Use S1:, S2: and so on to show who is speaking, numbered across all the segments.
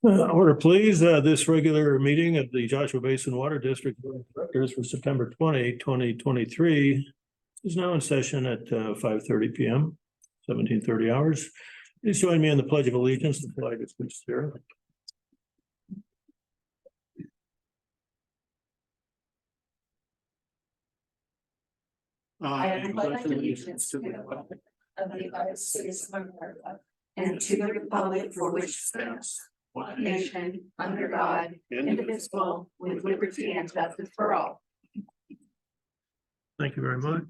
S1: Order, please. This regular meeting of the Joshua Basin Water District Board of Directors for September 2023 is now in session at 5:30 p.m., 17:30 hours. Please join me in the Pledge of Allegiance. The flag is placed here.
S2: I pledge allegiance to the flag of the United States of America and to the republic for which it stands, one nation, under God, indivisible, with liberty and justice for all.
S1: Thank you very much.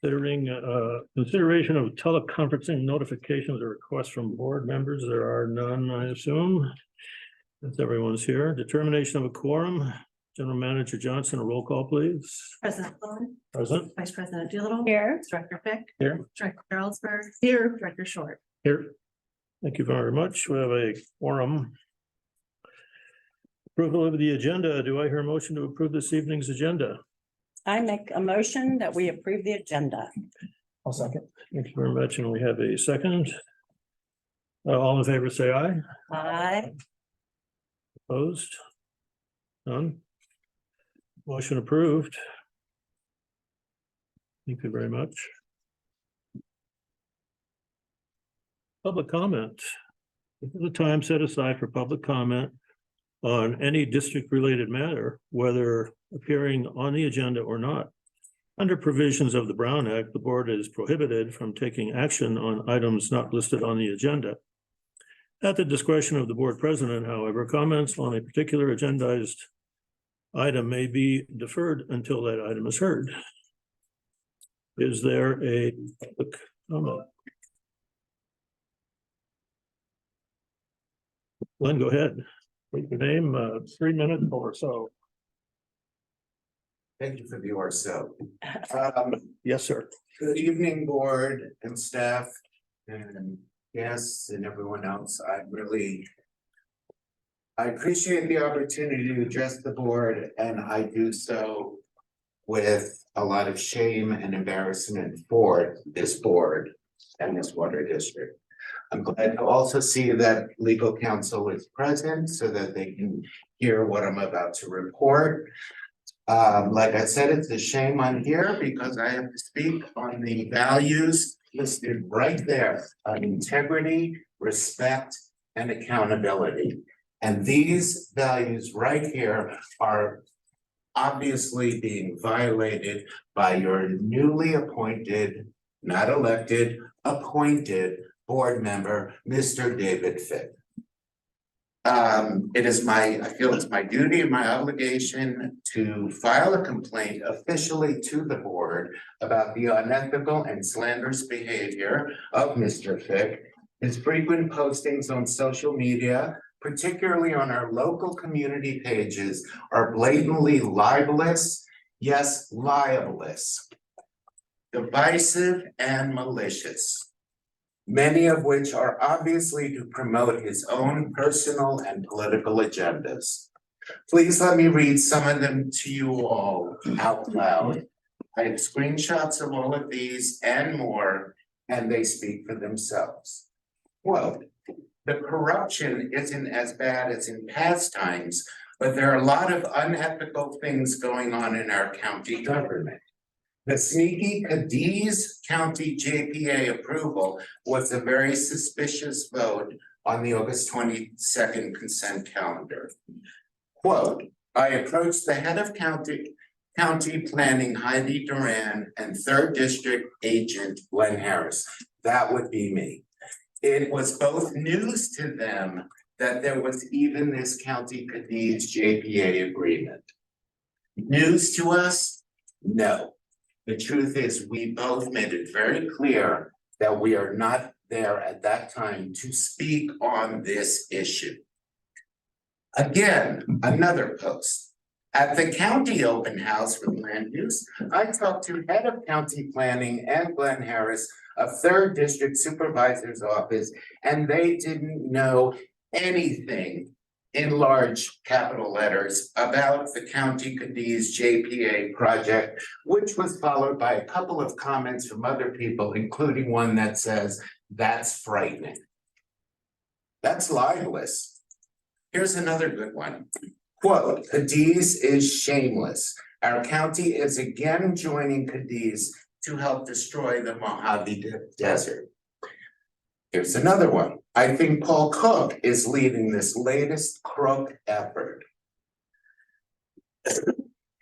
S1: Consideration of teleconferencing notifications or requests from board members. There are none, I assume. Since everyone's here. Determination of a quorum. General Manager Johnson, a roll call, please.
S3: President Sloan.
S1: Present.
S3: Vice President Doolittle.
S2: Here.
S3: Director Fick.
S1: Here.
S3: Director Carlsberg. Here. Director Short.
S1: Here. Thank you very much. We have a quorum. Approval of the agenda. Do I hear a motion to approve this evening's agenda?
S4: I make a motion that we approve the agenda.
S1: I'll second. Thank you very much. And we have a second. All in favor, say aye.
S4: Aye.
S1: Opposed? None. Motion approved. Thank you very much. Public comment. This is a time set aside for public comment on any district-related matter, whether appearing on the agenda or not. Under provisions of the Brown Act, the board is prohibited from taking action on items not listed on the agenda. At the discretion of the board president, however, comments on a particular agendized item may be deferred until that item is heard. Is there a public comment? Glenn, go ahead. Wait your name, 3 minutes or so.
S5: Thank you for the or so.
S1: Yes, sir.
S5: Good evening, board and staff and guests and everyone else. I appreciate the opportunity to address the board, and I do so with a lot of shame and embarrassment for this board and this water district. I'm glad to also see that legal counsel is present so that they can hear what I'm about to report. Like I said, it's a shame I'm here because I have to speak on the values listed right there on integrity, respect, and accountability. And these values right here are obviously being violated by your newly appointed, not elected, appointed board member, Mr. David Fick. I feel it's my duty and my obligation to file a complaint officially to the board about the unethical and slanderous behavior of Mr. Fick. His frequent postings on social media, particularly on our local community pages, are blatantly libelous, yes, libelous, divisive, and malicious. Many of which are obviously to promote his own personal and political agendas. Please let me read some of them to you all out loud. I have screenshots of all of these and more, and they speak for themselves. Quote, the corruption isn't as bad as in past times, but there are a lot of unethical things going on in our county government. The sneaky Cadiz County JPA approval was a very suspicious vote on the August 22nd consent calendar. Quote, I approached the head of county planning, Heidi Duran, and 3rd District agent, Glenn Harris. That would be me. It was both news to them that there was even this County Cadiz JPA agreement. News to us? No. The truth is, we both made it very clear that we are not there at that time to speak on this issue. Again, another post. At the county open house for land use, I talked to head of county planning and Glenn Harris of 3rd District Supervisor's Office, and they didn't know anything in large capital letters about the County Cadiz JPA project, which was followed by a couple of comments from other people, including one that says, That's frightening. That's libelous. Here's another good one. Quote, Cadiz is shameless. Our county is again joining Cadiz to help destroy the Mojave Desert. Here's another one. I think Paul Cook is leading this latest crook effort.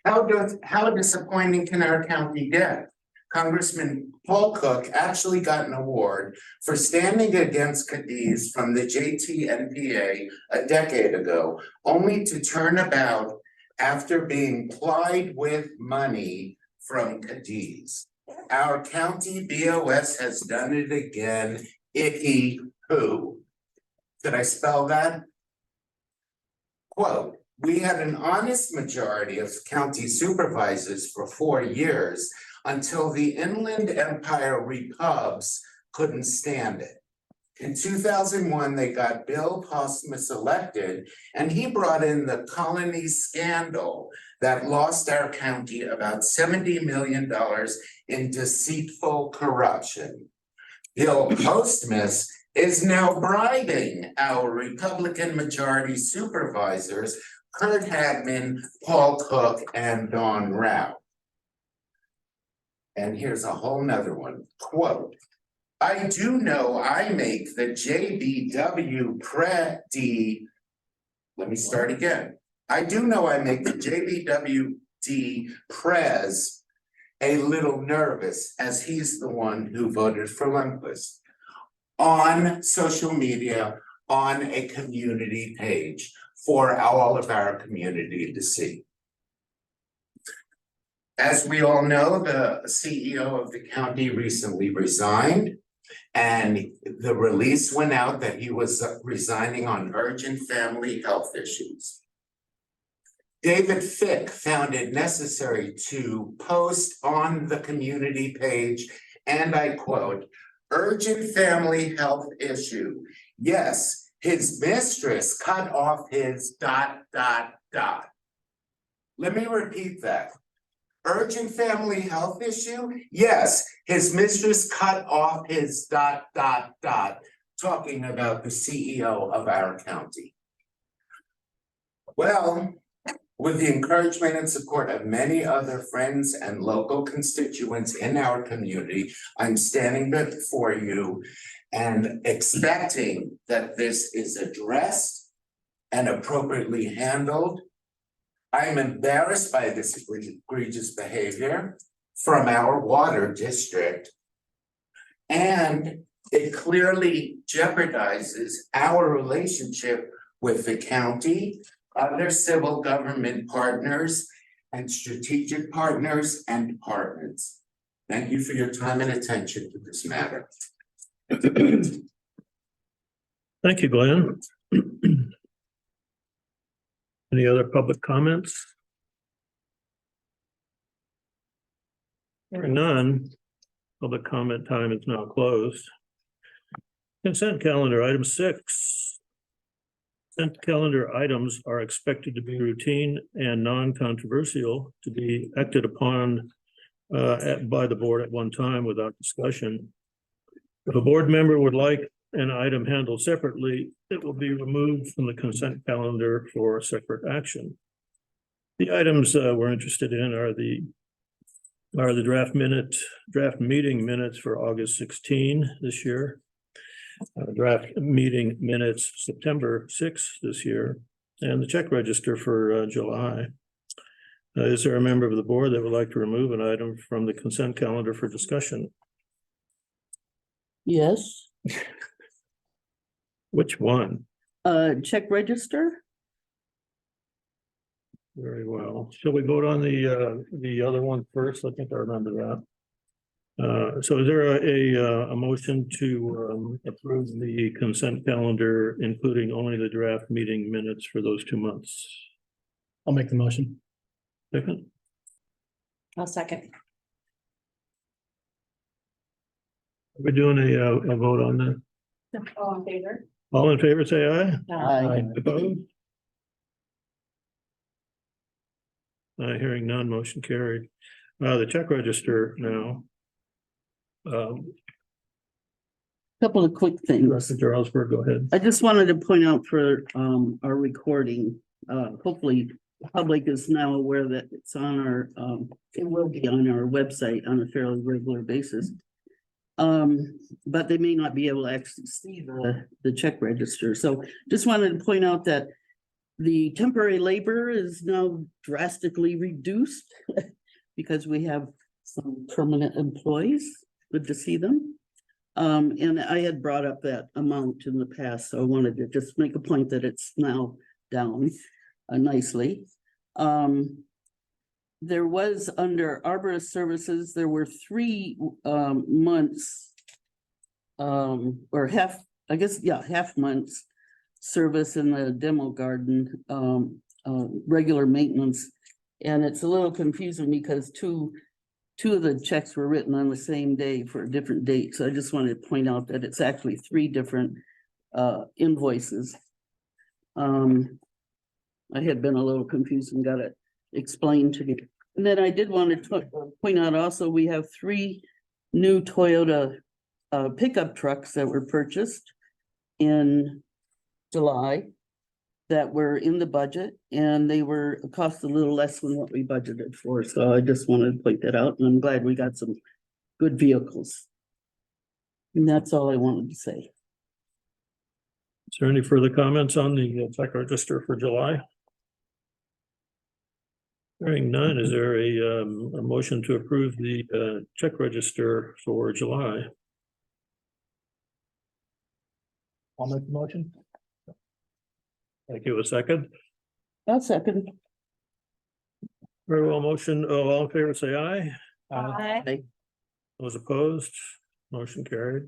S5: How disappointing can our county get? Congressman Paul Cook actually got an award for standing against Cadiz from the JTNPA a decade ago, only to turn about after being plied with money from Cadiz. Our county BOS has done it again. Icky poo. Did I spell that? Quote, we had an honest majority of county supervisors for 4 years until the Inland Empire Repubs couldn't stand it. In 2001, they got Bill Postmus elected, and he brought in the colony scandal that lost our county about $70 million in deceitful corruption. Bill Postmus is now bribing our Republican majority supervisors, Kurt Hagman, Paul Cook, and Don Rao. And here's a whole nother one, quote, I do know I make the let me start again. I do know I make the JBWD Prez a little nervous, as he's the one who voted for Lundquist on social media, on a community page for all of our community to see. As we all know, the CEO of the county recently resigned, and the release went out that he was resigning on urgent family health issues. David Fick found it necessary to post on the community page, and I quote, urgent family health issue. Yes, his mistress cut off his ... Let me repeat that. Urgent family health issue? Yes, his mistress cut off his ... talking about the CEO of our county. Well, with the encouragement and support of many other friends and local constituents in our community, I'm standing before you and expecting that this is addressed and appropriately handled. I am embarrassed by this egregious behavior from our water district, and it clearly jeopardizes our relationship with the county, other civil government partners, and strategic partners and departments. Thank you for your time and attention to this matter.
S1: Thank you, Glenn. Any other public comments? Hearing none, public comment time is now closed. Consent calendar, item 6. Consent calendar items are expected to be routine and non-controversial, to be acted upon by the board at one time without discussion. If a board member would like an item handled separately, it will be removed from the consent calendar for separate action. The items we're interested in are the draft meeting minutes for August 16 this year, draft meeting minutes September 6 this year, and the check register for July. Is there a member of the board that would like to remove an item from the consent calendar for discussion?
S6: Yes,
S1: Which one?
S6: check register.
S1: Very well. Shall we vote on the other one first? I think I remember that. So is there a motion to approve the consent calendar, including only the draft meeting minutes for those 2 months?
S7: I'll make the motion.
S1: Second,
S4: I'll second.
S1: we're doing a vote on that.
S2: All in favor?
S1: All in favor, say aye.
S6: Aye.
S1: Opposed? Hearing none, motion carried. The check register now.
S6: Couple of quick things.
S1: Mr. Ellsberg, go ahead.
S6: I just wanted to point out for our recording, hopefully the public is now aware that it's on our, it will be on our website on a fairly regular basis. But they may not be able to actually see the check register. So just wanted to point out that the temporary labor is now drastically reduced because we have some permanent employees. Good to see them. And I had brought up that amount in the past, so I wanted to just make a point that it's now down nicely. There was under arborist services, there were 3 months or half, I guess, yeah, half months service in the demo garden, regular maintenance. And it's a little confusing because two of the checks were written on the same day for a different date. So I just wanted to point out that it's actually 3 different invoices. I had been a little confused and got it explained to me. And then I did want to point out also, we have 3 new Toyota pickup trucks that were purchased in July that were in the budget, and they were cost a little less than what we budgeted for. So I just wanted to point that out, and I'm glad we got some good vehicles. And that's all I wanted to say.
S1: Is there any further comments on the check register for July? Hearing none, is there a motion to approve the check register for July?
S7: I'll make the motion.
S1: Thank you. A second.
S6: I'll second.
S1: Very well, motion. All in favor, say aye.
S3: Aye.
S1: Those opposed, motion carried.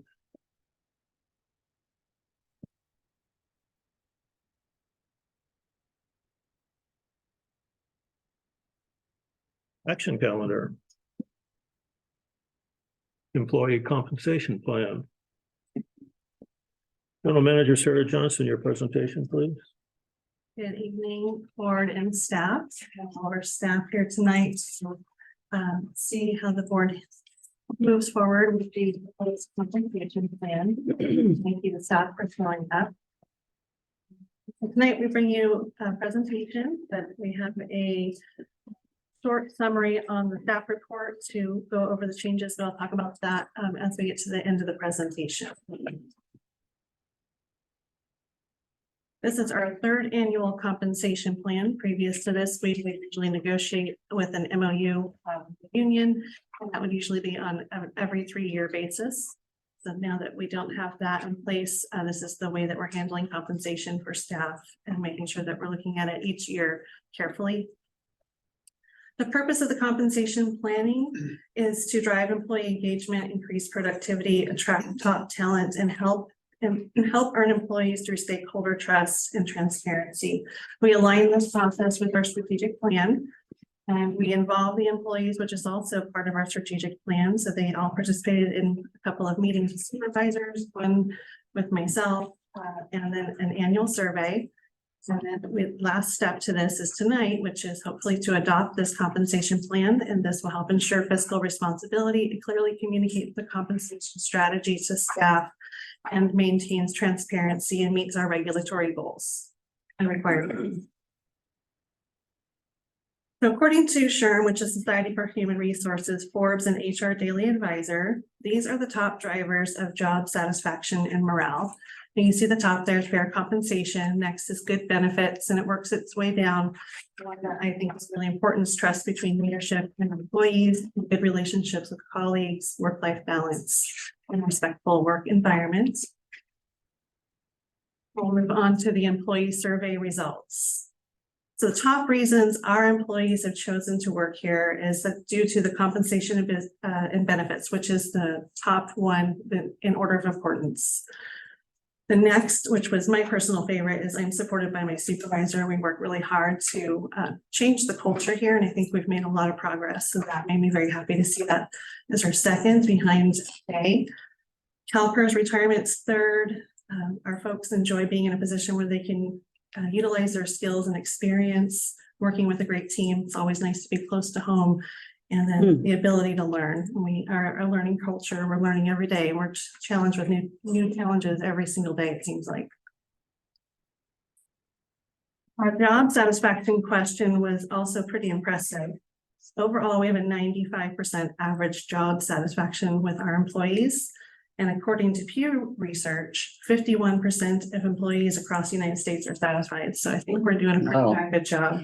S1: Action calendar. Employee compensation plan. General Manager Sarah Johnson, your presentation, please.
S3: Good evening, board and staff. Our staff here tonight to see how the board moves forward with the proposed compensation plan. Thank you, the staff, for showing up. Tonight, we bring you a presentation that we have a short summary on the staff report to go over the changes, but I'll talk about that as we get to the end of the presentation. This is our 3rd annual compensation plan. Previous to this, we would usually negotiate with an MOU union, and that would usually be on every 3-year basis. So now that we don't have that in place, this is the way that we're handling compensation for staff and making sure that we're looking at it each year carefully. The purpose of the compensation planning is to drive employee engagement, increase productivity, attract top talent, and help earn employees through stakeholder trust and transparency. We align this process with our strategic plan, and we involve the employees, which is also part of our strategic plan. So they all participated in a couple of meetings with supervisors, one with myself, and then an annual survey. So then the last step to this is tonight, which is hopefully to adopt this compensation plan, and this will help ensure fiscal responsibility and clearly communicate the compensation strategy to staff and maintains transparency and meets our regulatory goals and requirements. So according to SHRM, which is Society for Human Resources, Forbes, and HR Daily Advisor, these are the top drivers of job satisfaction and morale. And you see the top there, fair compensation. Next is good benefits, and it works its way down. One that I think is really important is trust between leadership and employees, good relationships with colleagues, work-life balance, and respectful work environments. We'll move on to the employee survey results. So the top reasons our employees have chosen to work here is that due to the compensation and benefits, which is the top one in order of importance. The next, which was my personal favorite, is I'm supported by my supervisor. We work really hard to change the culture here, and I think we've made a lot of progress. So that made me very happy to see that as our second, behind pay. CalPERS retirement's third. Our folks enjoy being in a position where they can utilize their skills and experience, working with a great team. It's always nice to be close to home. And then the ability to learn. We are a learning culture. We're learning every day. We're challenged with new challenges every single day, it seems like. Our job satisfaction question was also pretty impressive. Overall, we have a 95% average job satisfaction with our employees. And according to Pew Research, 51% of employees across the United States are satisfied. So I think we're doing a pretty darn good job.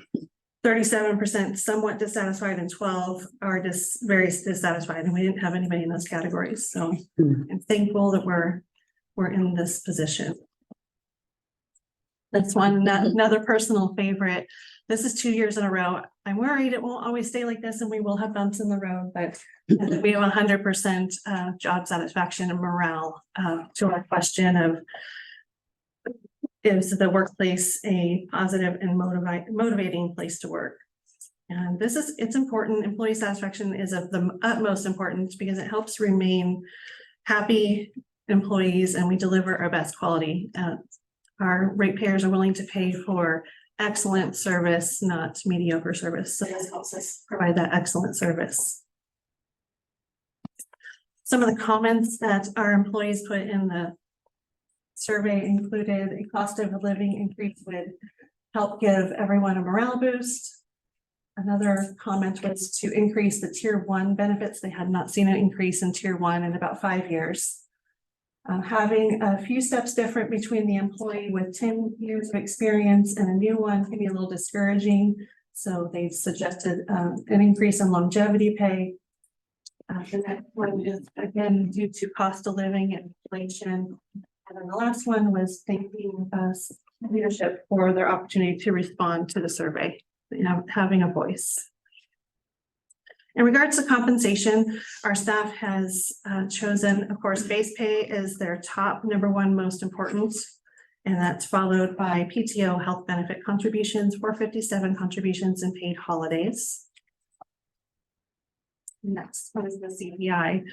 S3: 37% somewhat dissatisfied and 12 are just very dissatisfied. And we didn't have anybody in those categories. So I'm thankful that we're in this position. That's one, another personal favorite. This is 2 years in a row. I'm worried it won't always stay like this and we will have bumps in the road, but we have 100% job satisfaction and morale to our question of, is the workplace a positive and motivating place to work? And it's important. Employee satisfaction is of the utmost importance because it helps remain happy employees and we deliver our best quality. Our ratepayers are willing to pay for excellent service, not mediocre service. So this helps us provide that excellent service. Some of the comments that our employees put in the survey included a cost of living increase would help give everyone a morale boost. Another comment was to increase the tier 1 benefits. They had not seen an increase in tier 1 in about 5 years. Having a few steps different between the employee with 10 years of experience and a new one can be a little discouraging. So they've suggested an increase in longevity pay. The next one is again due to cost of living and inflation. And then the last one was thanking us leadership for their opportunity to respond to the survey, having a voice. In regards to compensation, our staff has chosen, of course, base pay is their top #1 most important, and that's followed by PTO health benefit contributions, 457 contributions and paid holidays. Next one is the CPI.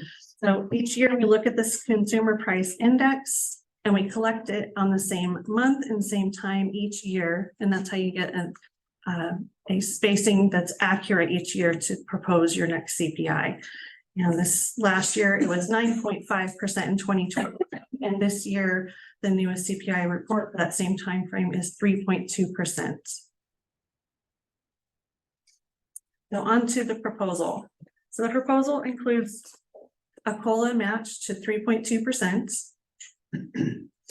S3: So each year we look at this consumer price index and we collect it on the same month and same time each year, and that's how you get a spacing that's accurate each year to propose your next CPI. And this last year it was 9.5% in 2020. And this year, the newest CPI report for that same time frame is 3.2%. Now on to the proposal. So the proposal includes a COLA match to 3.2%.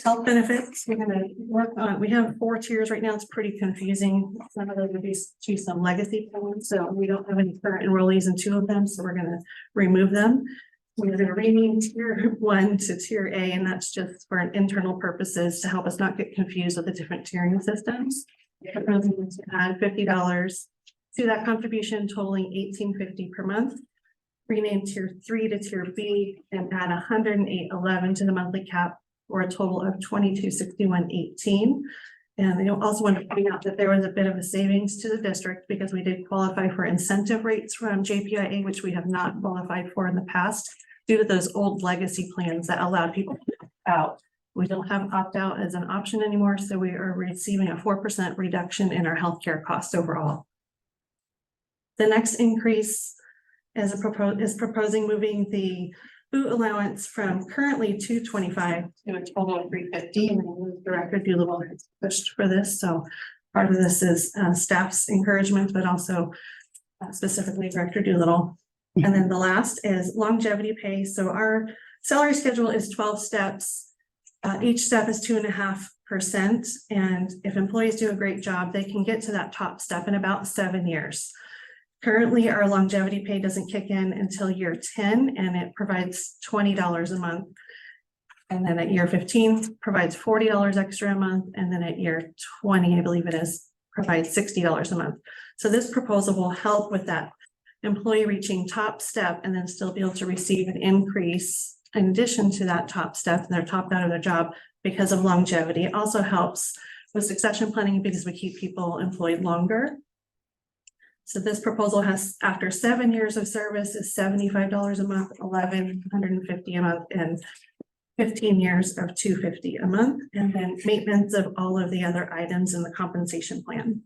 S3: Health benefits, we're going to work on, we have 4 tiers right now. It's pretty confusing. Some of those would be to some legacy plans. So we don't have any current enrollees in 2 of them. So we're going to remove them. We're going to rename tier 1 to tier A, and that's just for internal purposes to help us not get confused with the different tiering systems. We're going to add $50 to that contribution, totaling $18.50 per month. Rename tier 3 to tier B and add $108.11 to the monthly cap, or a total of $2261.18. And I also want to point out that there was a bit of a savings to the district because we did qualify for incentive rates from JPIA, which we have not qualified for in the past due to those old legacy plans that allowed people to opt out. We don't have opt-out as an option anymore, so we are receiving a 4% reduction in our healthcare costs overall. The next increase is proposing moving the food allowance from currently $225 to a total of $350. And Director Doolittle has pushed for this. So part of this is staff's encouragement, but also specifically Director Doolittle. And then the last is longevity pay. So our salary schedule is 12 steps. Each step is 2.5%. And if employees do a great job, they can get to that top step in about 7 years. Currently, our longevity pay doesn't kick in until year 10, and it provides $20 a month. And then at year 15, provides $40 extra a month. And then at year 20, I believe it is, provides $60 a month. So this proposal will help with that employee reaching top step and then still be able to receive an increase in addition to that top step, and they're topped out of their job because of longevity. It also helps with succession planning because we keep people employed longer. So this proposal has, after 7 years of service, is $75 a month, $1,150 a month, and 15 years of $250 a month, and then maintenance of all of the other items in the compensation plan.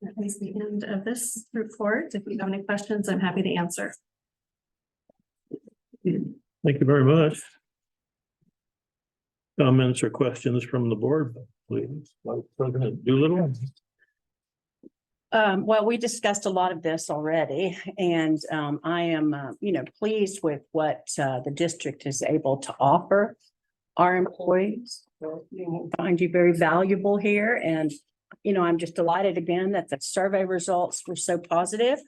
S3: That is the end of this report. If you have any questions, I'm happy to answer.
S1: Thank you very much. Comments or questions from the board, please. Vice President Doolittle.
S4: Well, we discussed a lot of this already, and I am, pleased with what the district is able to offer our employees. Find you very valuable here, and, I'm just delighted again that the survey results were so positive.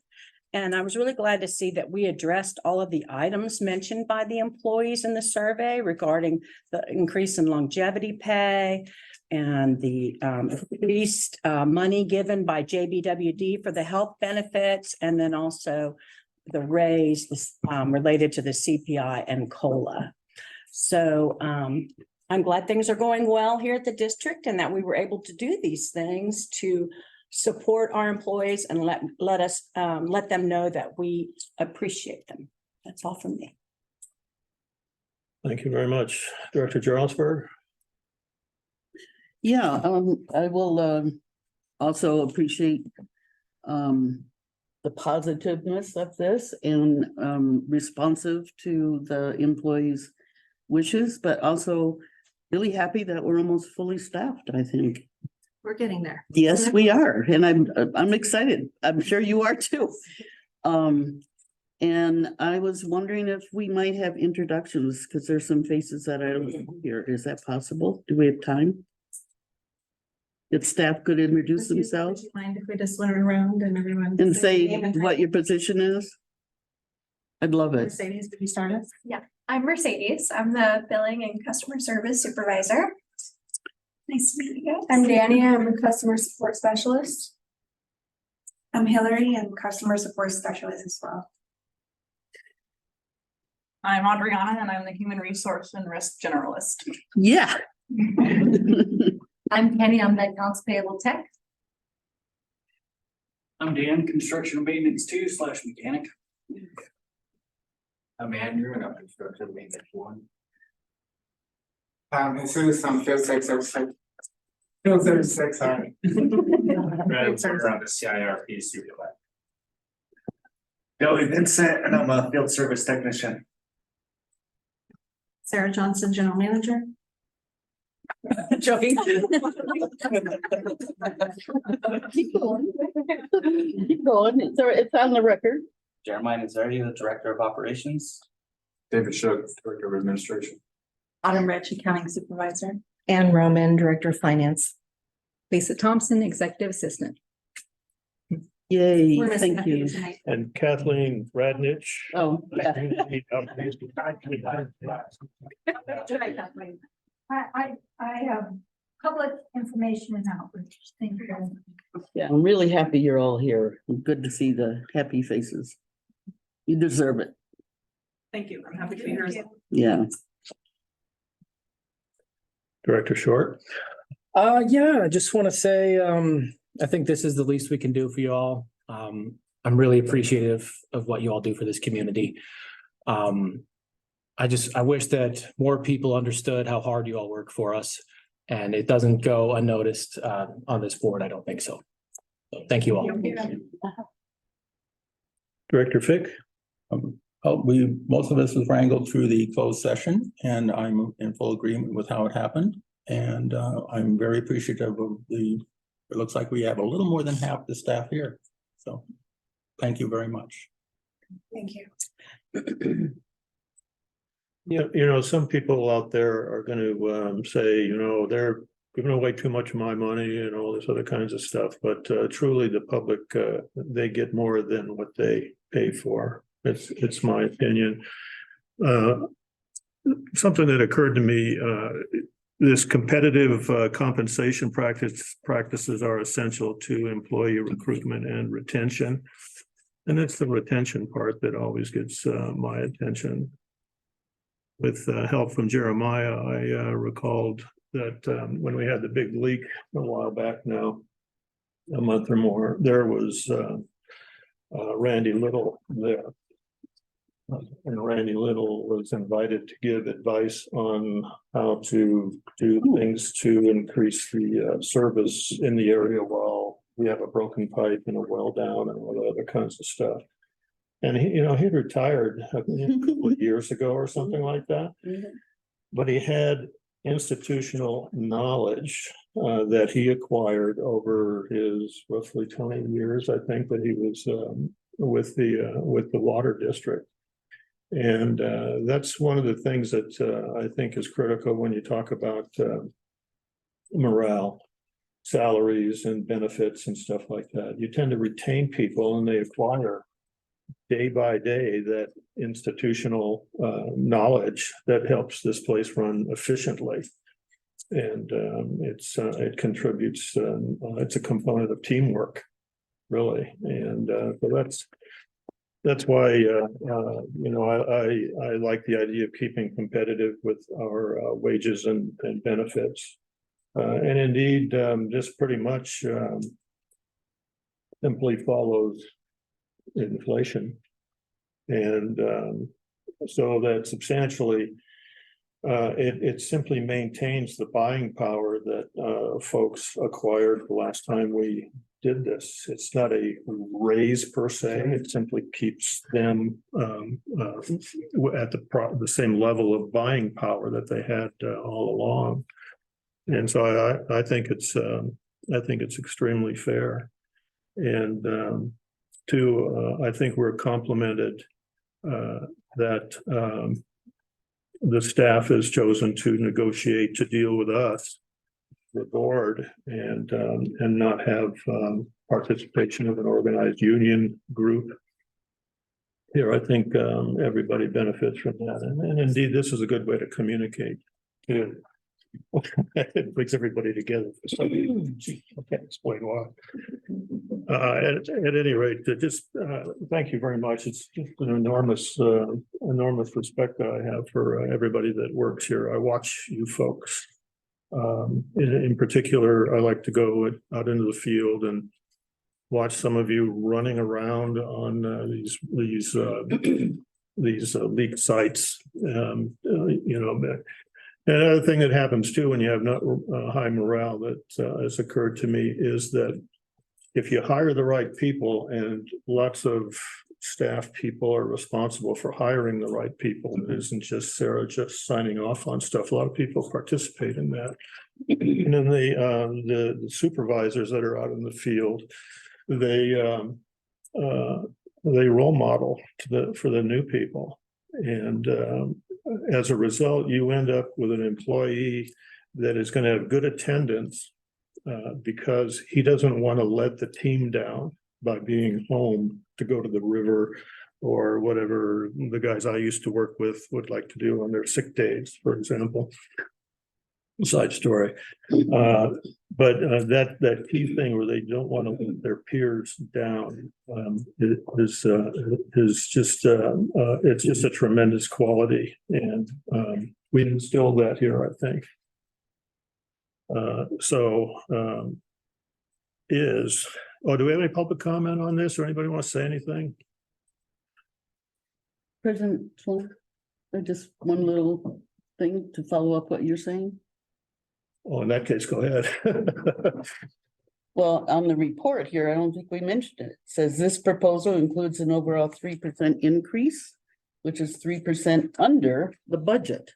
S4: And I was really glad to see that we addressed all of the items mentioned by the employees in the survey regarding the increase in longevity pay and the increased money given by JBWD for the health benefits, and then also the raise related to the CPI and COLA. So I'm glad things are going well here at the district and that we were able to do these things to support our employees and let them know that we appreciate them. That's all from me.
S1: Thank you very much. Director Jarlsberg.
S6: Yeah, I will also appreciate the positiveness of this and responsive to the employees' wishes, but also really happy that we're almost fully staffed, I think.
S3: We're getting there.
S6: Yes, we are, and I'm excited. I'm sure you are too. And I was wondering if we might have introductions, because there's some faces that I don't hear. Is that possible? Do we have time? If staff could introduce themselves
S3: Would you mind if we just went around and everyone?
S6: and say
S3: name and
S6: what your position is? I'd love it.
S3: Mercedes, could you start us?
S8: I'm Mercedes. I'm the billing and customer service supervisor. Nice to meet you guys. I'm Danny. I'm a customer support specialist. I'm Hillary. I'm customer support specialist as well.
S9: I'm Adriana and I'm the human resource and risk generalist.
S6: Yeah.
S8: I'm Penny. I'm the accounts payable tech.
S10: I'm Dan, construction and maintenance 2/mechanic.
S5: I'm Andrew and I'm construction maintenance 1. Jesus, I'm field 606. Field 36, sorry.
S10: We're on the CIRP supervisor. Billy Vincent, and I'm a field service technician.
S3: Sarah Johnson, General Manager.
S4: Joking. Keep going. Keep going. It's on the record.
S10: Jeremiah Nazardi, the director of operations.
S5: David Shook, director of administration.
S9: Autumn Rich, accounting supervisor.
S11: Ann Roman, Director of Finance. Lisa Thompson, Executive Assistant.
S6: Yay,
S3: We're missing
S6: thank
S3: a few
S6: you.
S3: tonight.
S1: And Kathleen Radnich.
S6: Oh, yeah.
S2: I have public information and outreach. Thank you.
S6: Yeah, I'm really happy you're all here. Good to see the happy faces. You deserve it.
S3: Thank you. I'm happy to be here.
S6: Yeah.
S1: Director Short.
S7: Yeah, I just want to say, I think this is the least we can do for you all. I'm really appreciative of what you all do for this community. I wish that more people understood how hard you all work for us, and it doesn't go unnoticed on this board. I don't think so. So thank you all.
S1: Director Fick.
S12: Most of this was wrangled through the closed session, and I'm in full agreement with how it happened. And I'm very appreciative of it looks like we have a little more than half the staff here. So thank you very much.
S8: Thank you.
S1: Some people out there are going to say, they're giving away too much of my money and all this other kinds of stuff. But truly, the public, they get more than what they pay for. It's my opinion. Something that occurred to me, this competitive compensation practices are essential to employee recruitment and retention. And it's the retention part that always gets my attention. With help from Jeremiah, I recalled that when we had the big leak a while back now, a month or more, there was Randy Little there. And Randy Little was invited to give advice on how to do things to increase the service in the area while we have a broken pipe and a well down and all the other kinds of stuff. And he, he retired a couple of years ago or something like that.
S6: Mhm.
S1: But he had institutional knowledge that he acquired over his roughly 20 years, I think, that he was with the water district. And that's one of the things that I think is critical when you talk about morale, salaries and benefits and stuff like that. You tend to retain people and they acquire day by day that institutional knowledge that helps this place run efficiently. And it contributes, it's a component of teamwork, really. And so that's why I like the idea of keeping competitive with our wages and benefits. And indeed, this pretty much simply follows inflation. And so that substantially, it simply maintains the buying power that folks acquired the last time we did this. It's not a raise per se, it simply keeps them at the same level of buying power that they had all along. And so I think it's extremely fair. And I think we're complimented that the staff has chosen to negotiate to deal with us, the board, and not have participation of an organized union group. Here, I think everybody benefits from that. And indeed, this is a good way to communicate too. It brings everybody together for some reason. I can't explain why. At any rate, just thank you very much. It's just an enormous respect that I have for everybody that works here. I watch you folks. In particular, I like to go out into the field and watch some of you running around on these leak sites. Another thing that happens too when you have not high morale that has occurred to me is that if you hire the right people, and lots of staff people are responsible for hiring the right people, it isn't just Sarah just signing off on stuff. A lot of people participate in that. And then the supervisors that are out in the field, they role model for the new people. And as a result, you end up with an employee that is going to have good attendance because he doesn't want to let the team down by being home to go to the river or whatever the guys I used to work with would like to do on their sick days, for example. Side story. But that key thing where they don't want to let their peers down is just it's just a tremendous quality, and we instilled that here, I think. Do we have any public comment on this, or anybody want to say anything?
S6: President Sloan, just one little thing to follow up what you're saying.
S1: Oh, in that case, go ahead.
S6: Well, on the report here, I don't think we mentioned it. It says this proposal includes an overall 3% increase, which is 3% under the budget,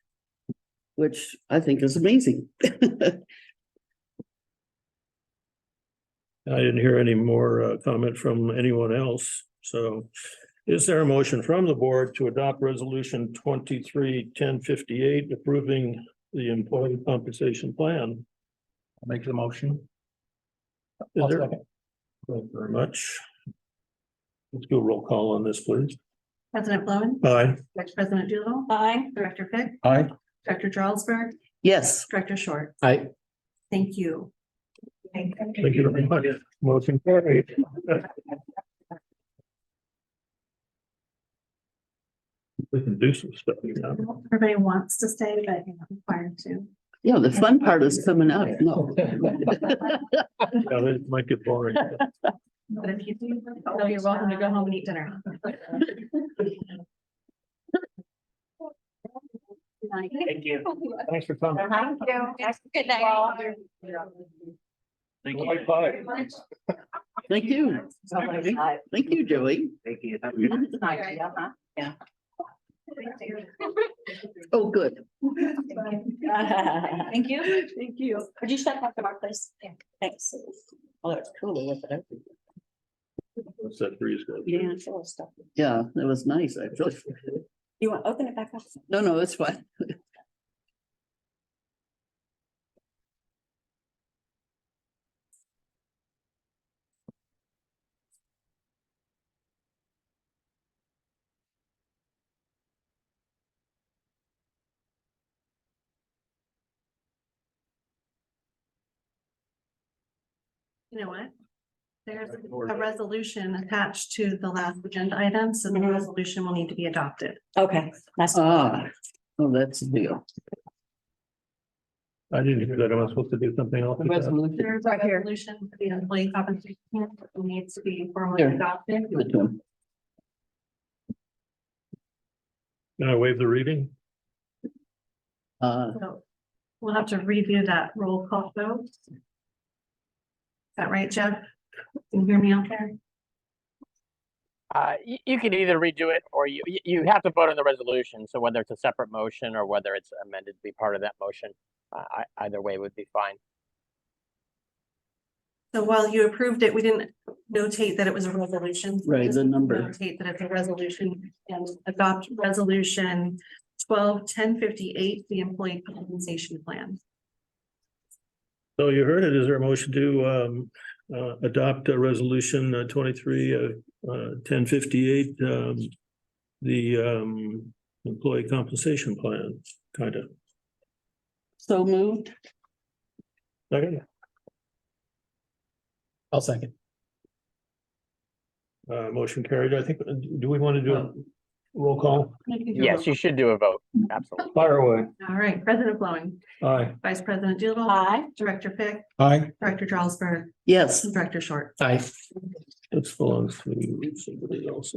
S6: which I think is amazing.
S1: I didn't hear any more comment from anyone else. So is there a motion from the board to adopt resolution 23-1058 approving the employee compensation plan?
S12: I'll make the motion.
S1: Is
S7: I'll
S1: there?
S7: second.
S1: Thank you very much. Let's do a roll call on this, please.
S3: President Blowen,
S1: Aye.
S3: Vice President Doolittle,
S9: Aye.
S3: Director Fick,
S12: Aye.
S3: Director Jarlsberg,
S6: Yes.
S3: Director Short.
S7: Aye.
S3: Thank you.
S1: Thank you very much. Motion carried. We can do some stuff now.
S3: Everybody wants to stay, but you're not required to.
S6: Yeah, the fun part is coming up. No.
S1: Yeah, it might get boring.
S3: But if you do, no, you're welcome to go home and eat dinner.
S1: Thank you. Thanks for coming.
S8: Thank you. Good night.
S1: Thank you. Bye.
S6: Thank you. Thank you, Joey.
S5: Thank you.
S4: Yeah.
S6: Oh, good.
S4: Thank you.
S3: Thank you.
S4: Would you step up to our place? Yeah. Thanks. Although it's cooler with it open.
S1: What's that breeze go?
S4: Yeah, it's all stuff.
S6: Yeah, that was nice, actually.
S4: You want to open it back up?
S6: No, it's fine.
S3: You know what? There's a resolution attached to the last agenda item, so the resolution will need to be adopted.
S4: Okay, that's.
S6: Oh, that's the deal.
S1: I didn't hear that. Am I supposed to do something else? with that?
S3: There's a
S4: Right here.
S3: resolution for the employee compensation plan that needs to be formally
S6: Here.
S3: adopted.
S6: Give it to him.
S1: Can I waive the reading?
S3: So we'll have to review that roll call vote. Is that right, Jeff? Can you hear me out there?
S13: You can either redo it or you have to vote on the resolution. So whether it's a separate motion or whether it's amended to be part of that motion, either way would be fine.
S3: So while you approved it, we didn't notate that it was a resolution.
S6: Right, the number.
S3: Notate that it's a resolution and adopt resolution 12-1058, the employee compensation plan.
S1: So you heard it. Is there a motion to adopt a resolution 23-1058, the employee compensation plan, kind of?
S6: So moved.
S1: Okay.
S7: I'll second.
S1: Motion carried. I think, do we want to do a roll call?
S13: Yes, you should do a vote. Absolutely.
S1: Fire away.
S3: All right, President Flowing,
S1: Aye.
S3: Vice President Doolittle.
S4: Aye.
S3: Director Fick,
S12: Aye.
S3: Director Charlesburg,
S6: Yes.
S3: and Director Short.
S7: Aye.
S1: This belongs to somebody else.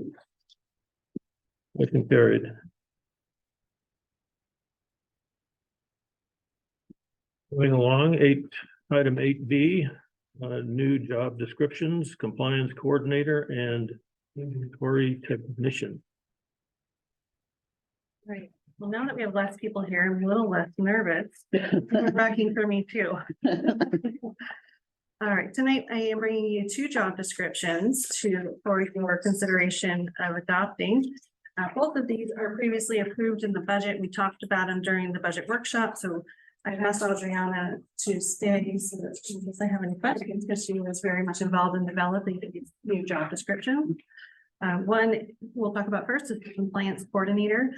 S1: Motion carried. Going along, item 8B, new job descriptions, compliance coordinator and inventory technician.
S3: Right. Well, now that we have less people here, I'm a little less nervous. It's rocking for me too. All right, tonight I am bringing you two job descriptions for your consideration of adopting. Both of these are previously approved in the budget. We talked about them during the budget workshop, so I asked Adriana to stay so that in case I have any questions, because she was very much involved in developing these new job descriptions. One we'll talk about first is the compliance coordinator.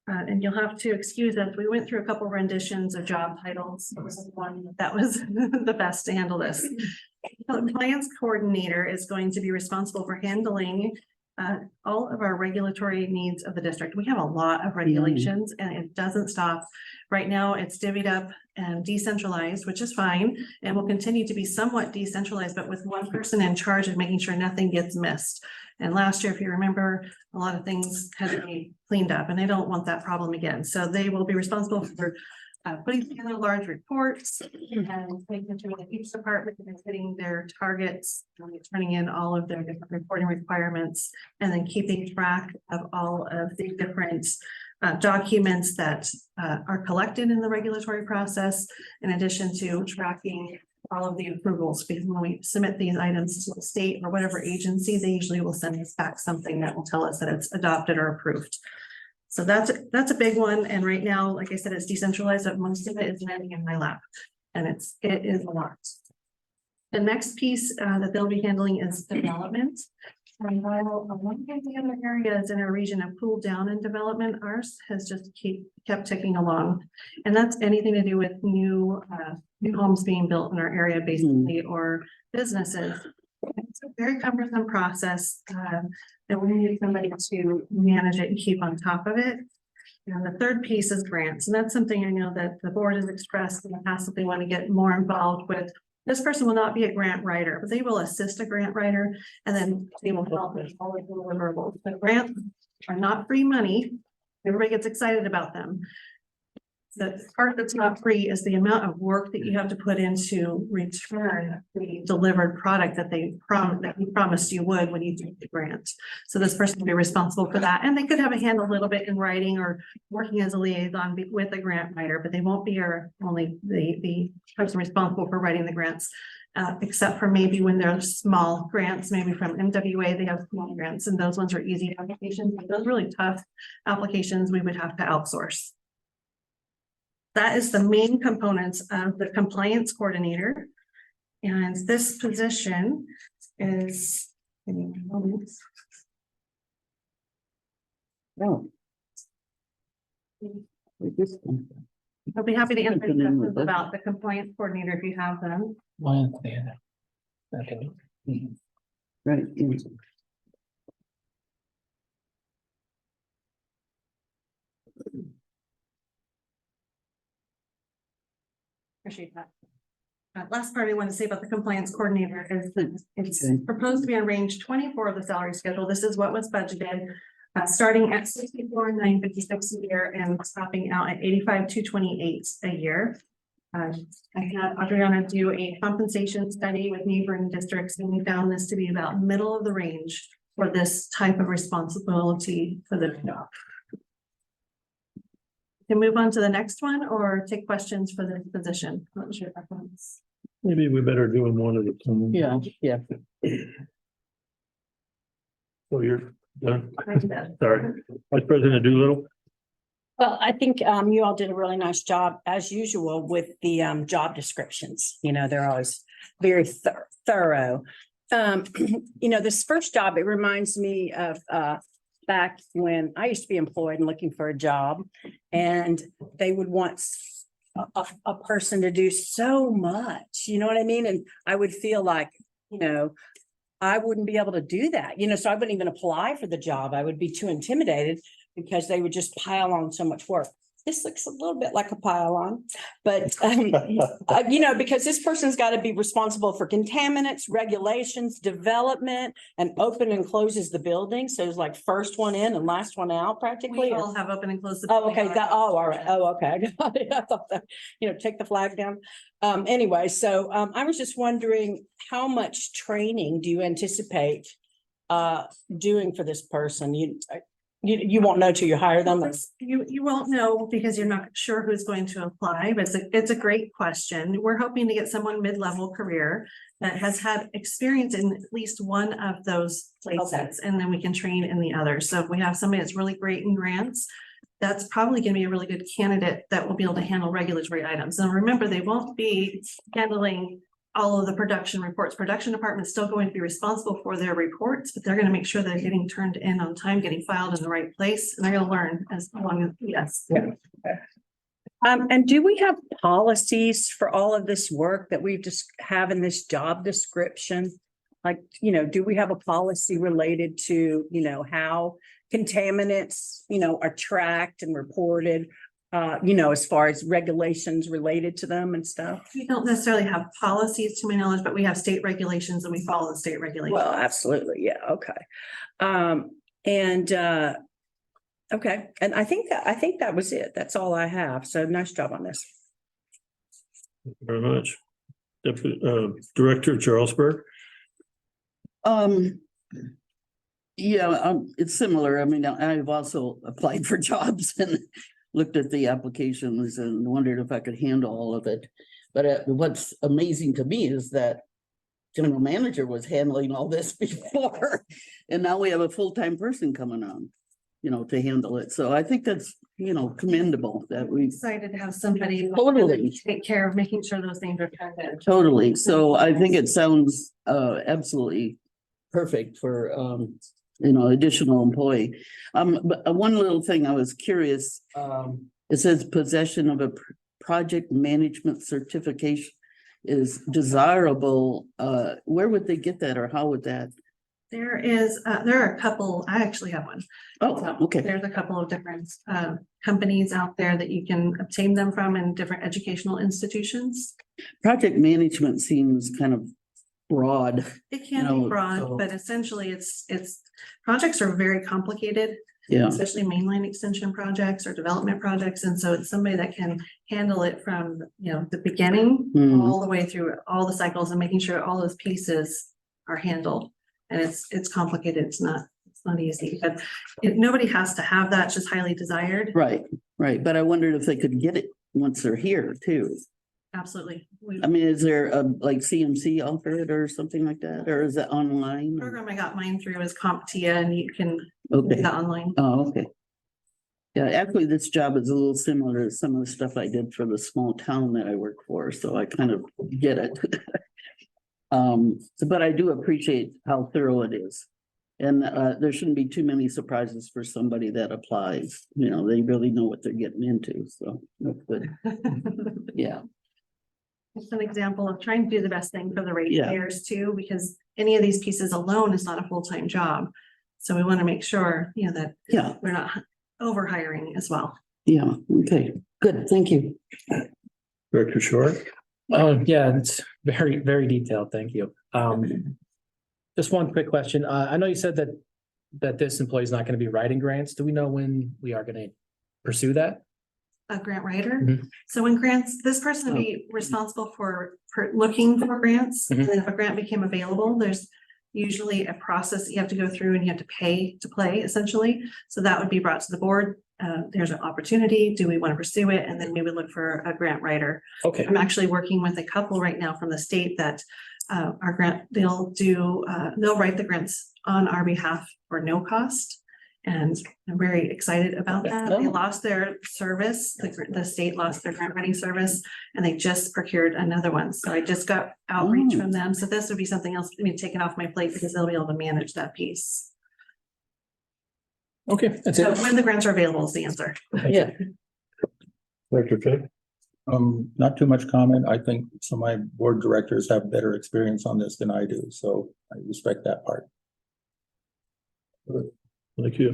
S3: And you'll have to excuse us. We went through a couple renditions of job titles. This is one that was the best to handle this. The compliance coordinator is going to be responsible for handling all of our regulatory needs of the district. We have a lot of regulations and it doesn't stop. Right now, it's divvied up and decentralized, which is fine, and will continue to be somewhat decentralized, but with one person in charge of making sure nothing gets missed. And last year, if you remember, a lot of things had to be cleaned up, and they don't want that problem again. So they will be responsible for putting together large reports and making sure that each department is hitting their targets, turning in all of their different reporting requirements, and then keeping track of all of the different documents that are collected in the regulatory process, in addition to tracking all of the approvals, because when we submit these items to the state or whatever agency, they usually will send us back something that will tell us that it's adopted or approved. So that's a big one. And right now, like I said, it's decentralized, but most of it is landing in my lap, and it is a lot. The next piece that they'll be handling is development. And while one of the other areas in our region have cooled down in development, ours has just kept ticking along. And that's anything to do with new homes being built in our area, basically, or businesses. It's a very cumbersome process, and we need somebody to manage it and keep on top of it. And the third piece is grants, and that's something I know that the board has expressed in the past that they want to get more involved with. This person will not be a grant writer, but they will assist a grant writer, and then they will help with all of the deliverables. The grants are not free money. Everybody gets excited about them. The part that's not free is the amount of work that you have to put into return the delivered product that you promised you would when you took the grant. So this person will be responsible for that, and they could have a hand a little bit in writing or working as a liaison with a grant writer, but they won't be only the person responsible for writing the grants. Except for maybe when they're small grants, maybe from MWA, they have small grants, and those ones are easy applications. But those really tough applications, we would have to outsource. That is the main components of the compliance coordinator. And this position is.
S6: Oh. Wait, this one.
S3: I'll be happy to answer
S6: Something in with
S3: questions
S6: it.
S3: about the compliance coordinator if you have them.
S7: Okay.
S6: Right. yeah.
S3: Appreciate that. Last part I want to say about the compliance coordinator is that it's
S6: Okay.
S3: proposed to be on range 24 of the salary schedule. This is what was budgeted. Starting at 64,956 a year and stopping out at 85,228 a year. I had Adriana do a compensation study with neighboring districts, and we found this to be about middle of the range for this type of responsibility for the job. Can move on to the next one or take questions for this position. What was your preference?
S1: Maybe we better do them one at a time.
S6: Yeah.
S1: So you're done.
S3: I do that.
S1: Sorry. Vice President Doolittle.
S4: Well, I think you all did a really nice job as usual with the job descriptions. You know, they're always very thorough. This first job, it reminds me of back when I used to be employed and looking for a job, and they would want a person to do so much, you know what I mean? And I would feel like, I wouldn't be able to do that, so I wouldn't even apply for the job. I would be too intimidated because they would just pile on so much work. This looks a little bit like a pile on, but, because this person's got to be responsible for contaminants, regulations, development, and open and closes the building. So it's like first one in and last one out practically.
S3: We all have open and closed.
S4: Oh, okay. All right. Oh, okay. I got it. I thought that, take the flag down. Anyway, so I was just wondering, how much training do you anticipate doing for this person? You won't know till you hire them.
S3: You won't know because you're not sure who's going to apply, but it's a great question. We're hoping to get someone mid-level career that has had experience in at least one of those places, and then we can train in the other. So if we have somebody that's really great in grants, that's probably going to be a really good candidate that will be able to handle regulatory items. And remember, they won't be handling all of the production reports. Production department is still going to be responsible for their reports, but they're going to make sure they're getting turned in on time, getting filed in the right place, and they're going to learn as long as, yes.
S4: Yeah. And do we have policies for all of this work that we just have in this job description? Like, do we have a policy related to, how contaminants, are tracked and reported? As far as regulations related to them and stuff?
S3: We don't necessarily have policies to my knowledge, but we have state regulations and we follow the state regulations.
S4: Well, absolutely. Yeah. Okay. Okay. And I think that was it. That's all I have. So nice job on this.
S1: Thank you very much. Director Charlesburg.
S6: It's similar. I mean, I've also applied for jobs and looked at the applications and wondered if I could handle all of it. But what's amazing to me is that general manager was handling all this before, and now we have a full-time person coming on, to handle it. So I think that's, commendable that we
S3: Excited to have somebody
S6: Totally.
S3: take care of making sure those things are turned in.
S6: totally. So I think it sounds absolutely perfect for additional employee. But one little thing I was curious, it says possession of a project management certification is desirable. Where would they get that, or how would that?
S3: There are a couple, I actually have one.
S6: Oh, okay.
S3: There's a couple of different companies out there that you can obtain them from in different educational institutions.
S6: Project management seems kind of broad.
S3: It can be broad, but essentially it's projects are very complicated.
S6: Yeah,
S3: especially mainline extension projects or development projects. And so it's somebody that can handle it from, the beginning
S6: Hmm.
S3: all the way through all the cycles and making sure all those pieces are handled. And it's complicated. It's not easy, but nobody has to have that. It's just highly desired.
S6: right. But I wondered if they could get it once they're here too.
S3: Absolutely.
S6: I mean, is there a like CMC offer it or something like that? Or is it online?
S3: The program I got mine through is CompTIA, and you can do
S6: Okay.
S3: that online.
S6: Oh, okay. Yeah, actually, this job is a little similar to some of the stuff I did for the small town that I work for, so I kind of get it. But I do appreciate how thorough it is. And there shouldn't be too many surprises for somebody that applies. They really know what they're getting into, so that's good. Yeah,
S3: It's an example of trying to do the best thing for the
S6: Yeah.
S3: ratepayers too, because any of these pieces alone is not a full-time job. So we want to make sure, that
S6: yeah,
S3: we're not over hiring as well.
S6: yeah. Okay, good. Thank you.
S1: Director Short?
S7: Yeah, it's very, very detailed. Thank you. Just one quick question. I know you said that this employee is not going to be writing grants. Do we know when we are going to pursue that?
S3: A grant writer.
S7: Mhm.
S3: So when grants, this person would be responsible for looking for grants. And then if a grant became available, there's usually a process that you have to go through and you have to pay to play essentially. So that would be brought to the board. There's an opportunity. Do we want to pursue it? And then we would look for a grant writer.
S7: Okay.
S3: I'm actually working with a couple right now from the state that our grant, they'll write the grants on our behalf for no cost. And I'm very excited about that. They
S6: Oh.
S3: lost their service, the state lost their grant writing service, and they just procured another one. So I just got outreach from them. So this would be something else taken off my plate because they'll be able to manage that piece.
S7: Okay, that's
S3: So
S7: it.
S3: when the grants are available is the answer.
S6: Yeah,
S1: Director Fick?
S12: Not too much comment. I think some of my board directors have better experience on this than I do, so I respect that part.
S1: Thank you.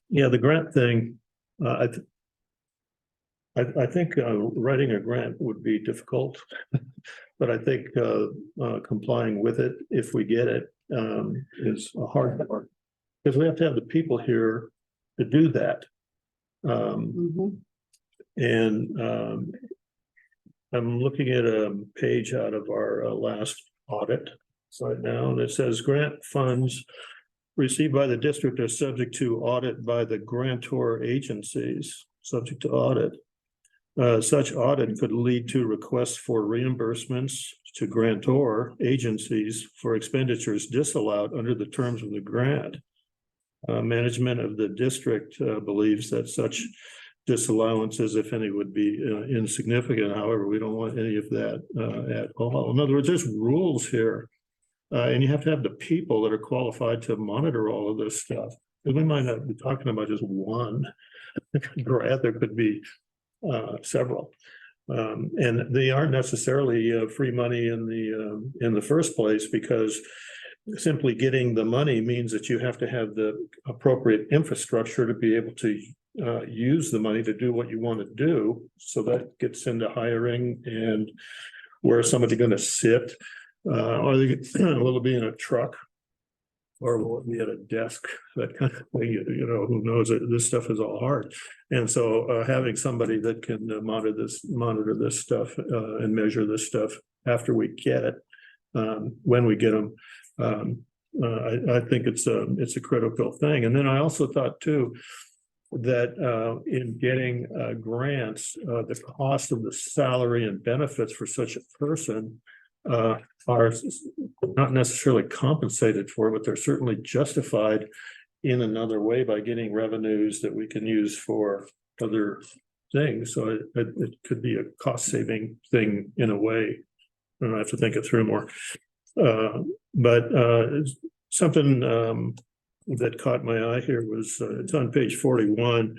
S1: Yeah, the grant thing, I think writing a grant would be difficult. But I think complying with it, if we get it, is a hard part. Because we have to have the people here to do that. And I'm looking at a page out of our last audit right now, and it says grant funds received by the district are subject to audit by the grantor agencies, subject to audit. Such audit could lead to requests for reimbursements to grantor agencies for expenditures disallowed under the terms of the grant. Management of the district believes that such disallowances, if any, would be insignificant. However, we don't want any of that at all. In other words, there's rules here. And you have to have the people that are qualified to monitor all of this stuff. And we might not be talking about just one grant, there could be several. And they aren't necessarily free money in the first place, because simply getting the money means that you have to have the appropriate infrastructure to be able to use the money to do what you want to do. So that gets into hiring and where is somebody going to sit? Are they will it be in a truck? Or will it be at a desk? That kind of thing, who knows? This stuff is all hard. And so having somebody that can monitor this stuff and measure this stuff after we get it, when we get them, I think it's a critical thing. And then I also thought too, that in getting grants, the cost of the salary and benefits for such a person are not necessarily compensated for, but they're certainly justified in another way by getting revenues that we can use for other things. So it could be a cost-saving thing in a way. I have to think it through more. But something that caught my eye here was it's on page 41.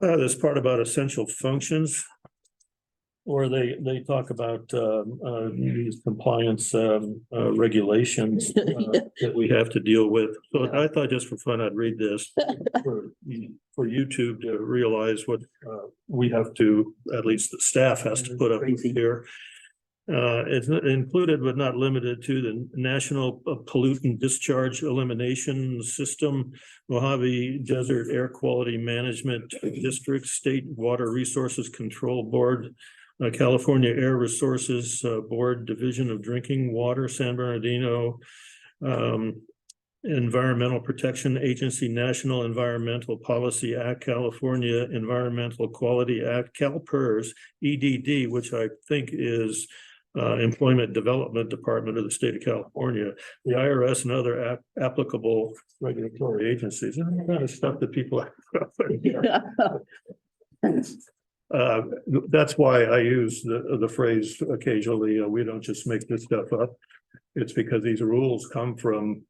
S1: This part about essential functions, or they talk about these compliance regulations that we have to deal with. So I thought just for fun, I'd read this for YouTube to realize what we have to, at least the staff has to put up with here. It's included but not limited to the National Pollutant Discharge Elimination System, Mojave Desert Air Quality Management District, State Water Resources Control Board, California Air Resources Board, Division of Drinking Water, San Bernardino, Environmental Protection Agency, National Environmental Policy Act, California Environmental Quality Act, CalPERS, EDD, which I think is Employment Development Department of the state of California, the IRS, and other applicable regulatory agencies. And the kind of stuff that people. That's why I use the phrase occasionally, we don't just make this stuff up. It's because these rules come from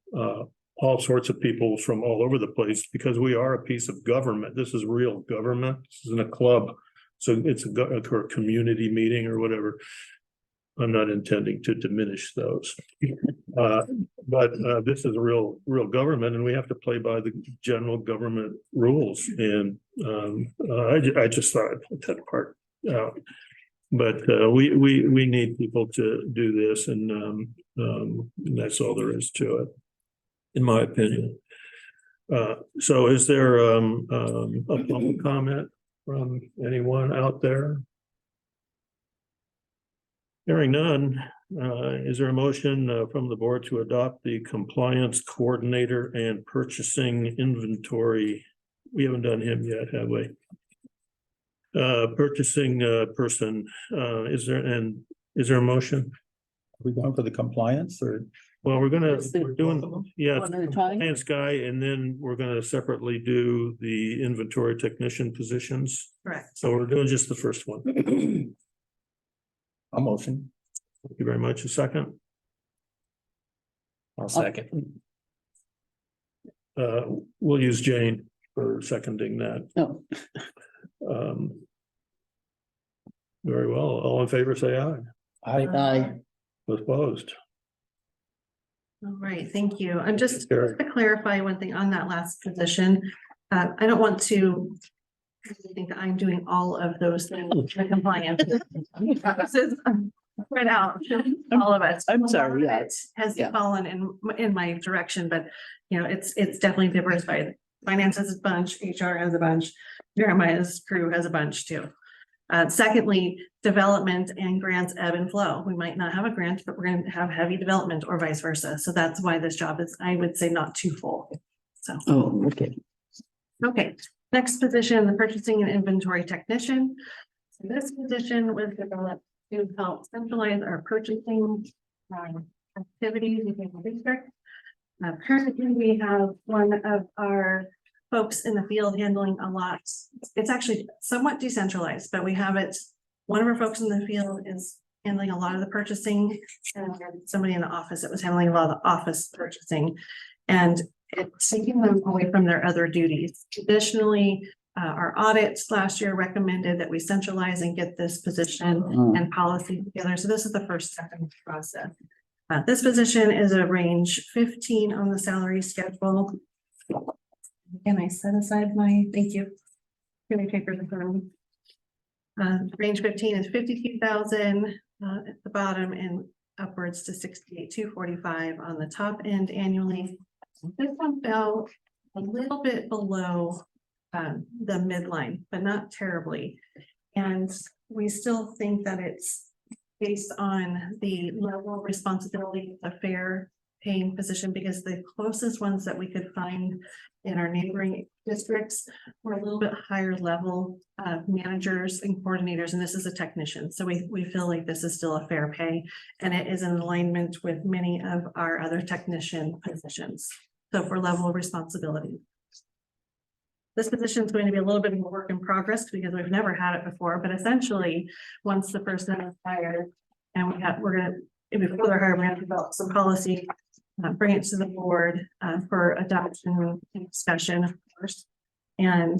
S1: all sorts of people from all over the place, because we are a piece of government. This is real government. This isn't a club. So it's a community meeting or whatever. I'm not intending to diminish those. But this is a real government, and we have to play by the general government rules. And I just thought I'd put that part out. But we need people to do this, and that's all there is to it, in my opinion. So is there a public comment from anyone out there? Hearing none, is there a motion from the board to adopt the compliance coordinator and purchasing inventory? We haven't done him yet, have we? Purchasing person, is there a motion?
S12: Are we going for the compliance or?
S1: Well, we're
S6: Yes,
S1: doing, yeah,
S6: One at a time?
S1: compliance guy, and then we're gonna separately do the inventory technician positions.
S3: Correct.
S1: So we're doing just the first one.
S12: A motion.
S1: Thank you very much. A second.
S7: I'll second.
S1: We'll use Jane for seconding that.
S6: No.
S1: Very well. All in favor, say aye.
S6: Aye.
S1: Opposed.
S3: All right, thank you. I'm just
S1: Carried.
S3: to clarify one thing on that last position. I don't want to think that I'm doing all of those things for compliance. This is spread out, all of us.
S6: I'm sorry, yeah.
S3: It has
S6: Yeah.
S3: fallen in my direction, but it's definitely diversified. Finance has a bunch, HR has a bunch, Jeremiah's crew has a bunch too. Secondly, development and grants ebb and flow. We might not have a grant, but we're going to have heavy development or vice versa. So that's why this job is, I would say, not too full. So.
S6: Oh, okay.
S3: Okay, next position, the purchasing and inventory technician. So this position was developed to help centralize our purchasing activities within the district. Currently, we have one of our folks in the field handling a lot. It's actually somewhat decentralized, but we have it. One of our folks in the field is handling a lot of the purchasing, and somebody in the office that was handling a lot of the office purchasing. And it's taking them away from their other duties. Additionally, our audits last year recommended that we centralize and get this position and policy together. So this is the first step in the process. This position is a range 15 on the salary schedule. Can I set aside my, thank you. Give me papers in front of me. Range 15 is 52,000 at the bottom and upwards to 68,245 on the top end annually. This one fell a little bit below the midline, but not terribly. And we still think that it's based on the level of responsibility, a fair paying position, because the closest ones that we could find in our neighboring districts were a little bit higher level managers and coordinators, and this is a technician. So we feel like this is still a fair pay, and it is in alignment with many of our other technician positions. So for level of responsibility. This position is going to be a little bit of a work in progress because we've never had it before, but essentially, once the person is hired and we're going to, before they're hired, we're going to develop some policy, bring it to the board for adoption and discussion, of course. And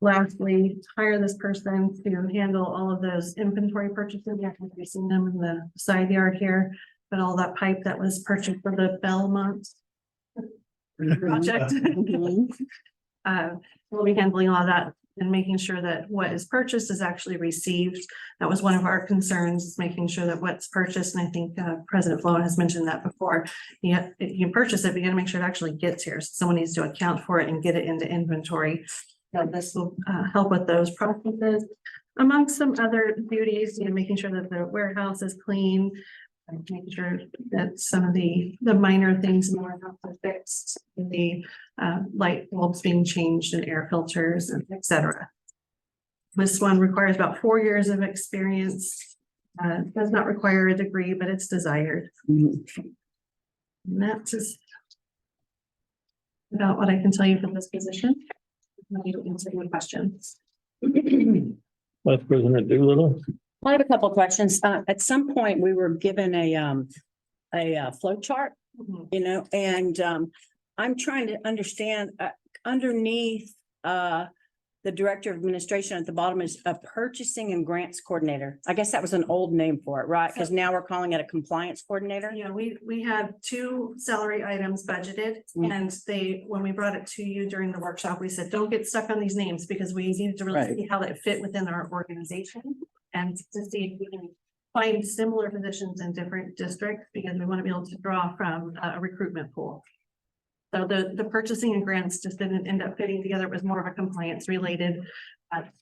S3: lastly, hire this person to handle all of those inventory purchases. You've seen them in the side yard here, but all that pipe that was purchased for the Belmont project. We'll be handling all that and making sure that what is purchased is actually received. That was one of our concerns, is making sure that what's purchased, and I think President Flowen has mentioned that before. You can purchase it, but you gotta make sure it actually gets here. So someone needs to account for it and get it into inventory. So this will help with those processes. Among some other duties, making sure that the warehouse is clean, and making sure that some of the minor things in the warehouse are fixed, the light bulbs being changed and air filters, and et cetera. This one requires about 4 years of experience. Does not require a degree, but it's desired. And that's just about what I can tell you for this position. Happy to answer any questions.
S1: Vice President Doolittle.
S4: I have a couple of questions. At some point, we were given a flow chart, and I'm trying to understand underneath the Director of Administration at the bottom is a Purchasing and Grants Coordinator. I guess that was an old name for it, right? Because now we're calling it a Compliance Coordinator.
S3: Yeah, we had 2 salary items budgeted, and when we brought it to you during the workshop, we said, don't get stuck on these names, because we needed to really see how that fit within our organization and to see if we can find similar positions in different districts, because we want to be able to draw from a recruitment pool. So the purchasing and grants just didn't end up fitting together. It was more of a compliance related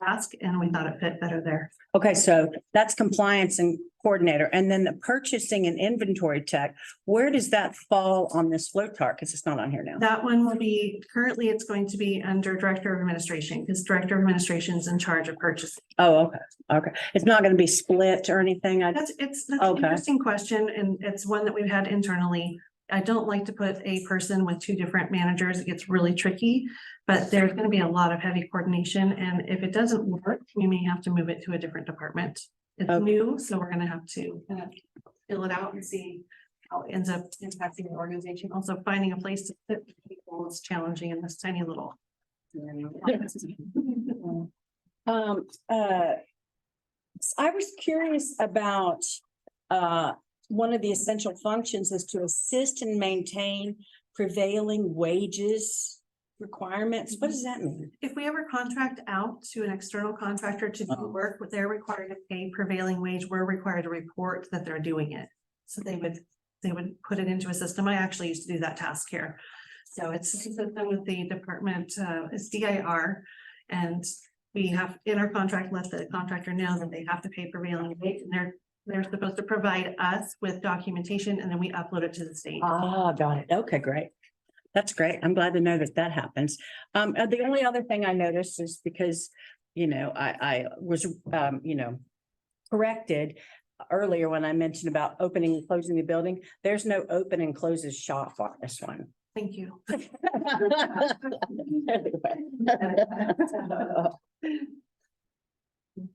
S3: task, and we thought it fit better there.
S4: Okay, so that's Compliance and Coordinator, and then the Purchasing and Inventory Tech, where does that fall on this flow chart? Because it's not on here now.
S3: That one will be, currently it's going to be under Director of Administration, because Director of Administration is in charge of purchasing.
S4: Oh, okay, okay. It's not going to be split or anything?
S3: That's an interesting question, and it's one that we've had internally. I don't like to put a person with 2 different managers. It gets really tricky, but there's going to be a lot of heavy coordination. And if it doesn't work, we may have to move it to a different department. It's new, so we're going to have to fill it out and see how it ends up impacting the organization. Also, finding a place to fit people is challenging in this tiny little.
S4: I was curious about one of the essential functions is to assist and maintain prevailing wages requirements. What does that mean?
S3: If we ever contract out to an external contractor to do work, they're required to pay prevailing wage, we're required to report that they're doing it. So they would put it into a system. I actually used to do that task here. So it's a system with the department, it's DIR, and we have in our contract, let the contractor know that they have to pay prevailing wage, and they're supposed to provide us with documentation, and then we upload it to the state.
S4: Ah, got it. Okay, great. That's great. I'm glad to know that that happens. The only other thing I noticed is because, I was, corrected earlier when I mentioned about opening and closing the building. There's no open and closes shop on this one.
S3: Thank you.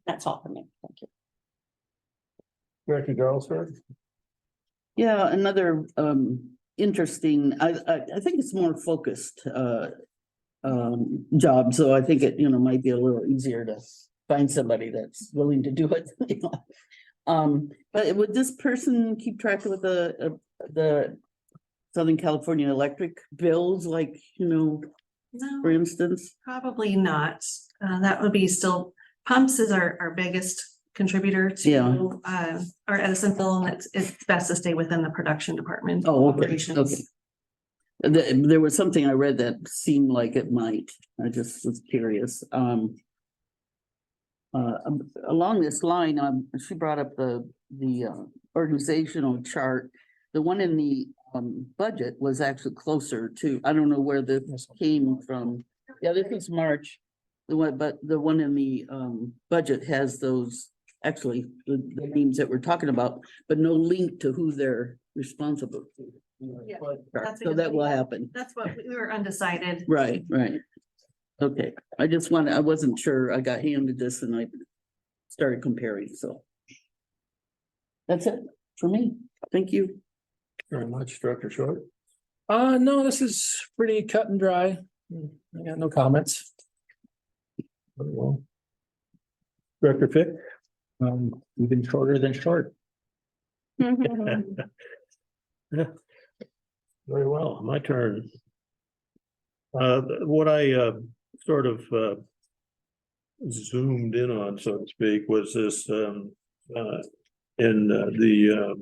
S4: That's all for me. Thank you.
S1: Director Darlesford.
S6: Yeah, another interesting, I think it's more focused job, so I think it, might be a little easier to find somebody that's willing to do it. But would this person keep track of the Southern California electric bills, like,
S3: No,
S6: for instance?
S3: probably not. That would be still, pumps is our biggest contributor to our Edisonville, and it's best to stay within the production department.
S6: Oh, okay,
S3: operations.
S6: okay. There was something I read that seemed like it might. I just was curious. Along this line, she brought up the organizational chart. The one in the budget was actually closer to, I don't know where this came from. Yeah, this is March. But the one in the budget has those, actually, the names that we're talking about, but no link to who they're responsible to.
S3: Yeah,
S6: So that will happen.
S3: That's what we were undecided.
S6: Right. Okay, I wasn't sure. I got handed this and I started comparing, so. That's it for me. Thank you.
S1: Very much, Director Short.
S7: No, this is pretty cut and dry. I got no comments.
S1: Very well. Director Fick.
S7: Even shorter than short.
S1: Yeah. Very well, my turn. What I sort of zoomed in on, so to speak, was this in the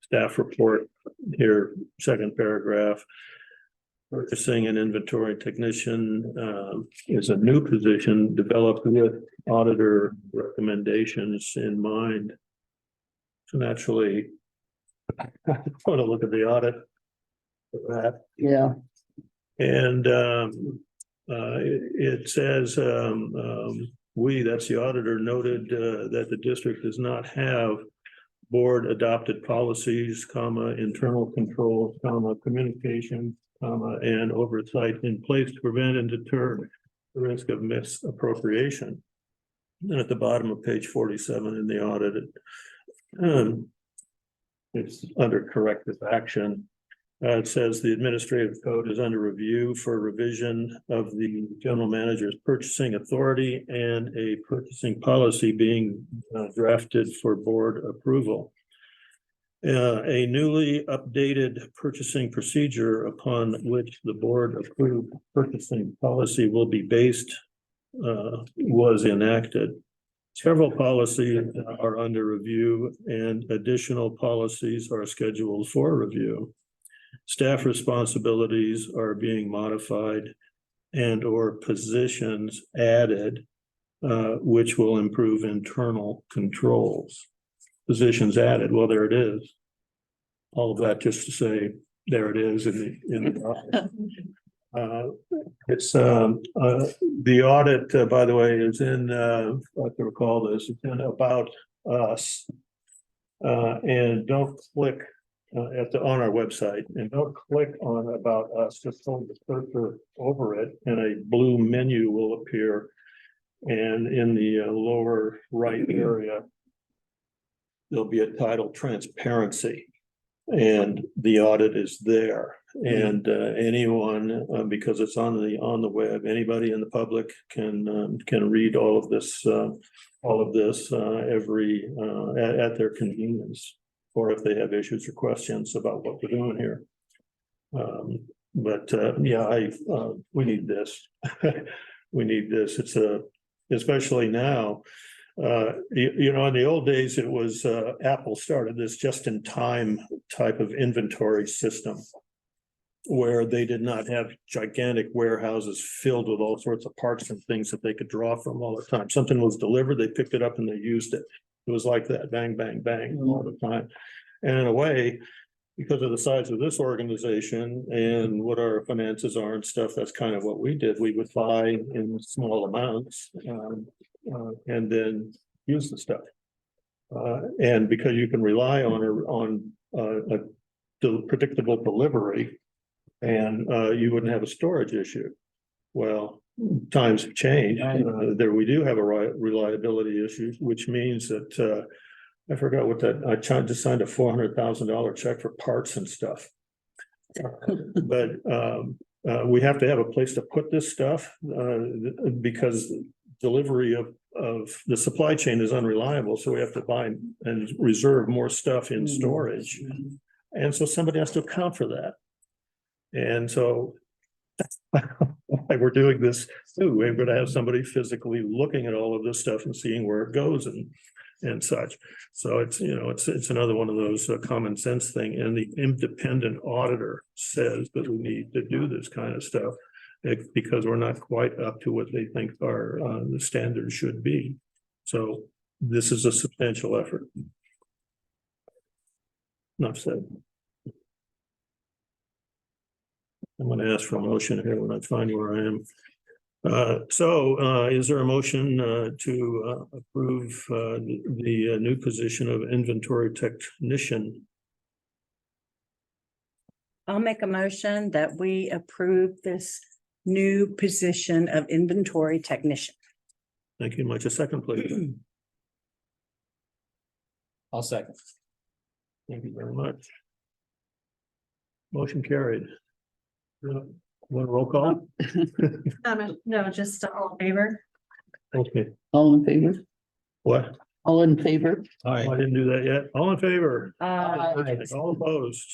S1: staff report here, second paragraph. Purchasing an inventory technician is a new position developed with auditor recommendations in mind. So naturally, I want to look at the audit for that.
S6: Yeah.
S1: And it says, that's the auditor, noted that the district does not have board adopted policies, comma, internal controls, comma, communication, comma, and oversight in place to prevent and deter the risk of misappropriation. And at the bottom of page 47 in the audit, it's under corrective action. It says the administrative code is under review for revision of the general manager's purchasing authority and a purchasing policy being drafted for board approval. A newly updated purchasing procedure upon which the board approved purchasing policy will be based was enacted. Several policies are under review and additional policies are scheduled for review. Staff responsibilities are being modified and or positions added, which will improve internal controls. Positions added, well, there it is. All of that just to say, there it is in the it's the audit, by the way, is in, I have to recall this, it's in About Us. And don't click on our website, and don't click on About Us, just hold the cursor over it and a blue menu will appear. And in the lower right area, there'll be a title, Transparency, and the audit is there. And anyone, because it's on the web, anybody in the public can read all of this every at their convenience, or if they have issues or questions about what we're doing here. Yeah, we need this. We need this. It's especially now. You know, in the old days, it was Apple started this just-in-time type of inventory system, where they did not have gigantic warehouses filled with all sorts of parts and things that they could draw from all the time. Something was delivered, they picked it up and they used it. It was like that, bang, bang, bang, all the time. And in a way, because of the size of this organization and what our finances are and stuff, that's kind of what we did. We would buy in small amounts and then use the stuff. And because you can rely on a predictable delivery, and you wouldn't have a storage issue. Well, times have changed. There we do have a reliability issue, which means that I forgot what that, I just signed a $400,000 check for parts and stuff. But we have to have a place to put this stuff because delivery of the supply chain is unreliable. So we have to buy and reserve more stuff in storage. And so somebody has to account for that. And so that's why we're doing this too. We're going to have somebody physically looking at all of this stuff and seeing where it goes and such. So it's, you know, it's another one of those common sense thing. And the independent auditor says that we need to do this kind of stuff because we're not quite up to what they think our the standards should be. So this is a substantial effort. Enough said. I'm going to ask for a motion here when I find where I am. Is there a motion to approve the new position of inventory technician?
S4: I'll make a motion that we approve this new position of inventory technician.
S1: Thank you much. A second, please.
S7: I'll second.
S1: Thank you very much. Motion carried. Want a roll call?
S3: No, just all in favor.
S1: Okay.
S6: All in favor?
S1: What?
S6: All in favor?
S1: Oh, I didn't do that yet. All in favor?
S4: Aye.
S1: All opposed?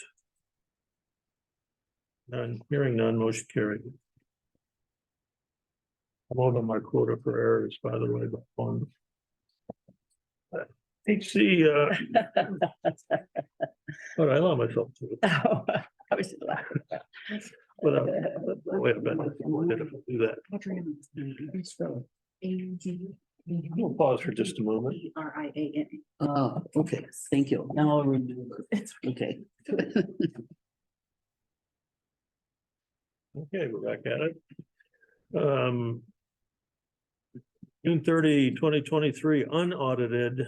S1: None, hearing none, motion carried. I'm over my quota for errors, by the way, but on. HC, but I allow myself to,
S4: I was laughing.
S1: without, wait a minute, do that. We'll pause for just a moment.
S6: RIAN. Okay, thank you. Now I'll remember. Okay.
S1: Okay, we're back at it. June 30, 2023, unaudited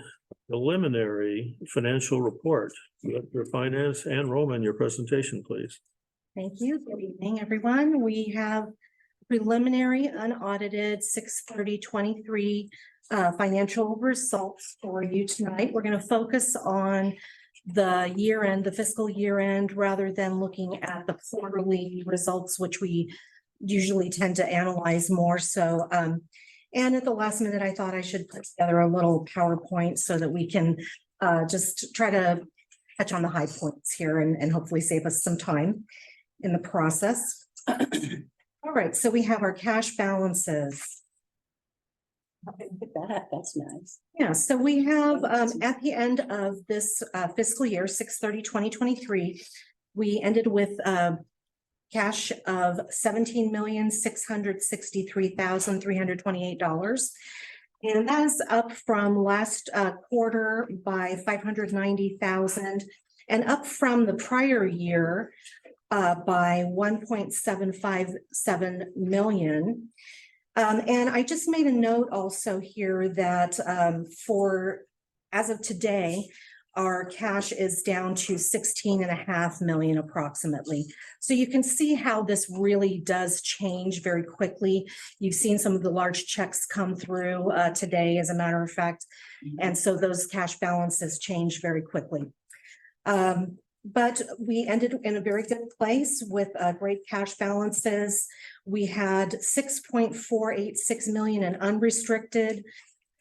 S1: preliminary financial report. Director of Finance, Ann Roman, your presentation, please.
S3: Thank you. Good evening, everyone. We have preliminary unaudited 6/30/23 financial results for you tonight. We're going to focus on the year end, the fiscal year end, rather than looking at the quarterly results, which we usually tend to analyze more so. And at the last minute, I thought I should put together a little PowerPoint so that we can just try to touch on the high points here and hopefully save us some time in the process. All right, so we have our cash balances.
S4: That's nice.
S3: Yeah, so we have at the end of this fiscal year, 6/30/2023, we ended with cash of $17,663,328. And that is up from last quarter by 590,000 and up from the prior year by 1.757 million. And I just made a note also here that as of today, our cash is down to 16.5 million approximately. So you can see how this really does change very quickly. You've seen some of the large checks come through today, as a matter of fact. And so those cash balances change very quickly. But we ended in a very good place with great cash balances. We had 6.486 million in unrestricted,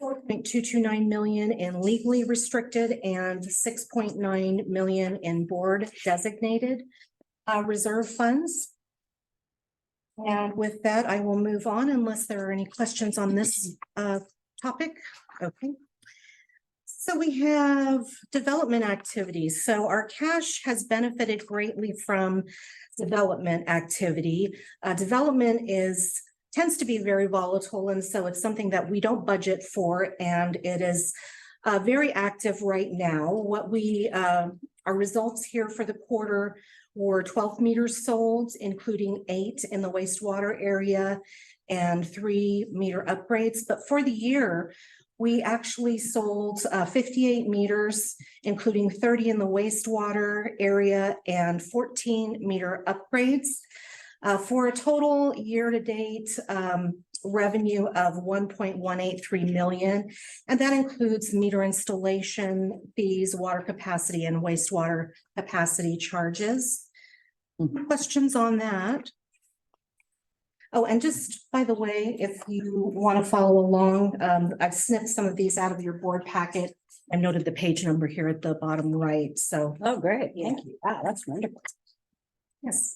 S3: 4.229 million in legally restricted, and 6.9 million in board designated reserve funds. And with that, I will move on unless there are any questions on this topic. Okay. So we have development activities. So our cash has benefited greatly from development activity. Development tends to be very volatile, and so it's something that we don't budget for, and it is very active right now. Our results here for the quarter were 12 meters sold, including 8 in the wastewater area and 3 meter upgrades. But for the year, we actually sold 58 meters, including 30 in the wastewater area and 14 meter upgrades, for a total year-to-date revenue of 1.183 million. And that includes meter installation fees, water capacity, and wastewater capacity charges. Questions on that? Oh, and just by the way, if you want to follow along, I've snipped some of these out of your board packet. I noted the page number here at the bottom right. So,
S4: Oh, great. Thank you. Wow, that's wonderful.
S3: yes.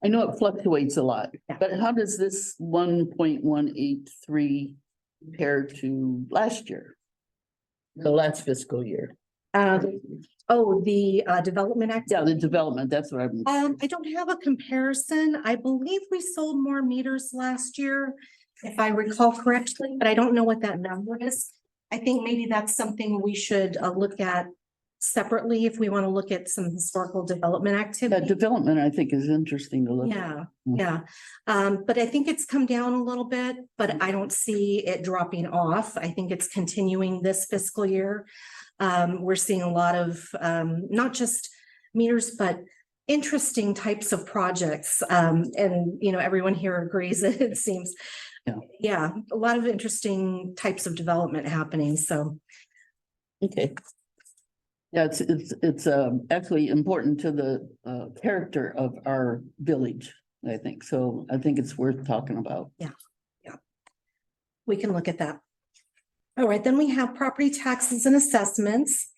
S6: I know it fluctuates a lot,
S3: Yeah.
S6: but how does this 1.183 compare to last year? The last fiscal year?
S3: The development activity.
S6: Yeah, the development, that's what I'm.
S3: I don't have a comparison. I believe we sold more meters last year, if I recall correctly, but I don't know what that number is. I think maybe that's something we should look at separately if we want to look at some historical development
S6: That
S3: activity.
S6: development, I think, is interesting to look at.
S3: Yeah, yeah. But I think it's come down a little bit, but I don't see it dropping off. I think it's continuing this fiscal year. We're seeing a lot of not just meters, but interesting types of projects. And, everyone here agrees that it seems, yeah, a lot of interesting types of development happening. So.
S6: Okay. Yeah, it's actually important to the character of our village, I think. So I think it's worth talking about.
S3: Yeah. We can look at that. All right, then we have property taxes and assessments.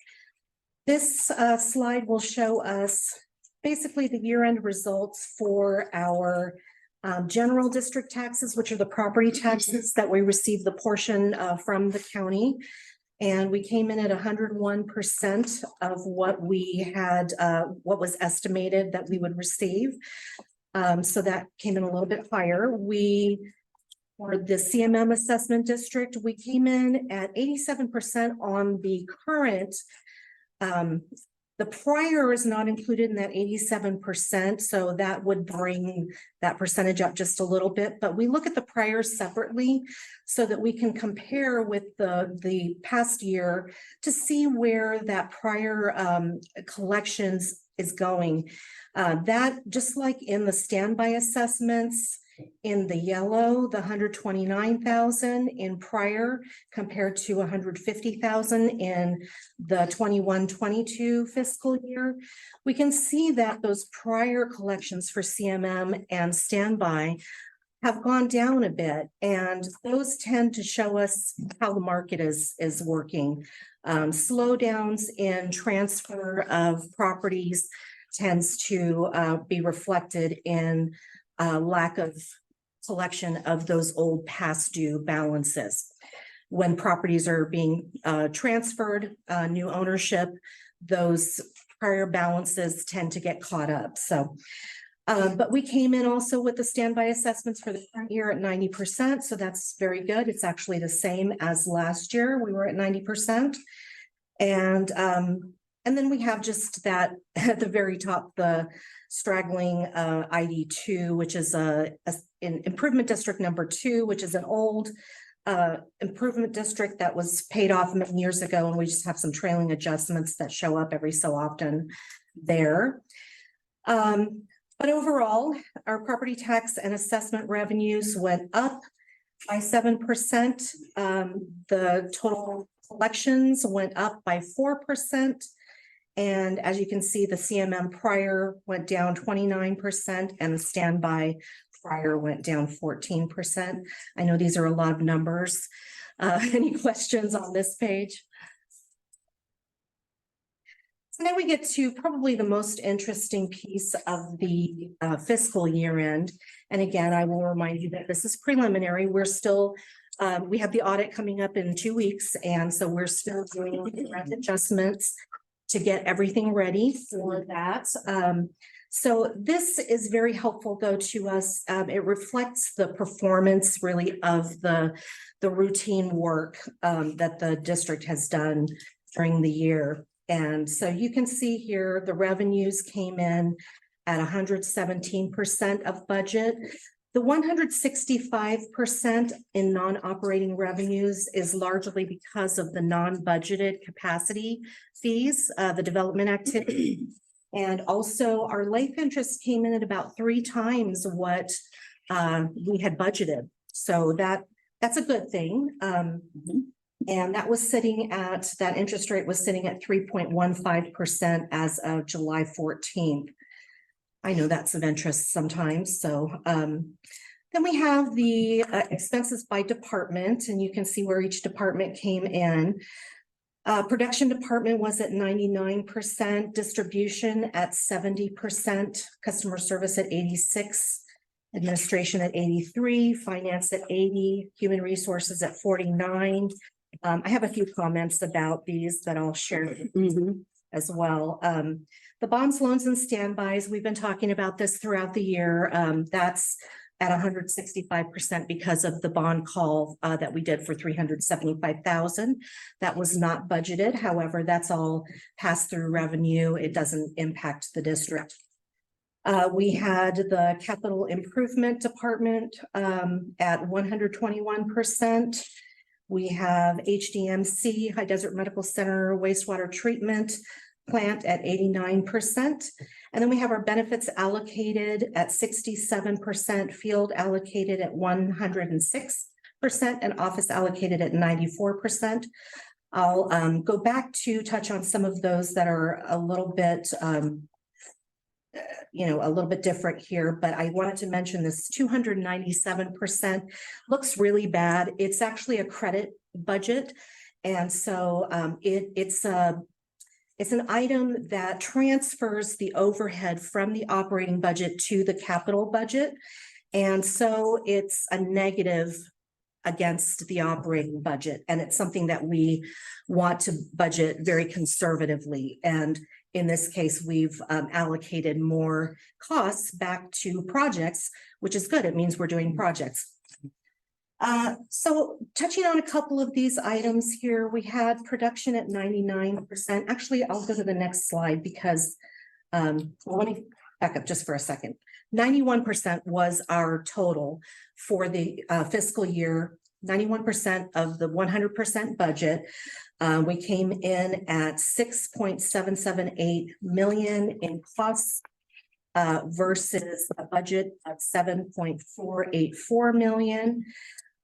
S3: This slide will show us basically the year-end results for our General district taxes, which are the property taxes that we receive the portion from the county. And we came in at 101% of what we had, what was estimated that we would receive. So that came in a little bit higher. For the CMM assessment district, we came in at 87% on the current. The prior is not included in that 87%, so that would bring that percentage up just a little bit. But we look at the prior separately so that we can compare with the past year to see where that prior collections is going. That, just like in the standby assessments, in the yellow, the 129,000 in prior compared to 150,000 in the 21-22 fiscal year, we can see that those prior collections for CMM and standby have gone down a bit, and those tend to show us how the market is working. Slowdowns in transfer of properties tends to be reflected in lack of collection of those old past due balances. When properties are being transferred, new ownership, those prior balances tend to get caught up. So, but we came in also with the standby assessments for the current year at 90%. So that's very good. It's actually the same as last year. We were at 90%. And then we have just that at the very top, the straggling ID2, which is in improvement district number 2, which is an old improvement district that was paid off many years ago. And we just have some trailing adjustments that show up every so often there. But overall, our property tax and assessment revenues went up by 7%. The total collections went up by 4%. And as you can see, the CMM prior went down 29% and the standby prior went down 14%. I know these are a lot of numbers. Any questions on this page? So now we get to probably the most interesting piece of the fiscal year end. And again, I will remind you that this is preliminary. We're still, we have the audit coming up in 2 weeks. And so we're still doing rent adjustments to get everything ready for that. So this is very helpful though to us. It reflects the performance really of the routine work that the district has done during the year. And so you can see here, the revenues came in at 117% of budget. The 165% in non-operating revenues is largely because of the non-budgeted capacity fees, the development activity. And also our life interest came in at about 3 times what we had budgeted. So that's a good thing. And that was sitting at, that interest rate was sitting at 3.15% as of July 14th. I know that's of interest sometimes. So then we have the expenses by department, and you can see where each department came in. Production department was at 99%, distribution at 70%, customer service at 86%, administration at 83%, finance at 80%, human resources at 49%. I have a few comments about these that I'll share as well. The bonds, loans, and standbys, we've been talking about this throughout the year. That's at 165% because of the bond call that we did for $375,000. That was not budgeted. However, that's all pass-through revenue. It doesn't impact the district. We had the capital improvement department at 121%. We have HDMC, High Desert Medical Center, wastewater treatment plant at 89%. And then we have our benefits allocated at 67%, field allocated at 106%, and office allocated at 94%. I'll go back to touch on some of those that are a little bit, a little bit different here, but I wanted to mention this 297% looks really bad. It's actually a credit budget. And so it's an item that transfers the overhead from the operating budget to the capital budget.
S2: And so it's a negative against the operating budget, and it's something that we want to budget very conservatively. And in this case, we've allocated more costs back to projects, which is good. It means we're doing projects. So touching on a couple of these items here, we had production at 99%. Actually, I'll go to the next slide because let me back up just for a second. 91% was our total for the fiscal year, 91% of the 100% budget. We came in at 6.778 million in costs versus a budget of 7.484 million.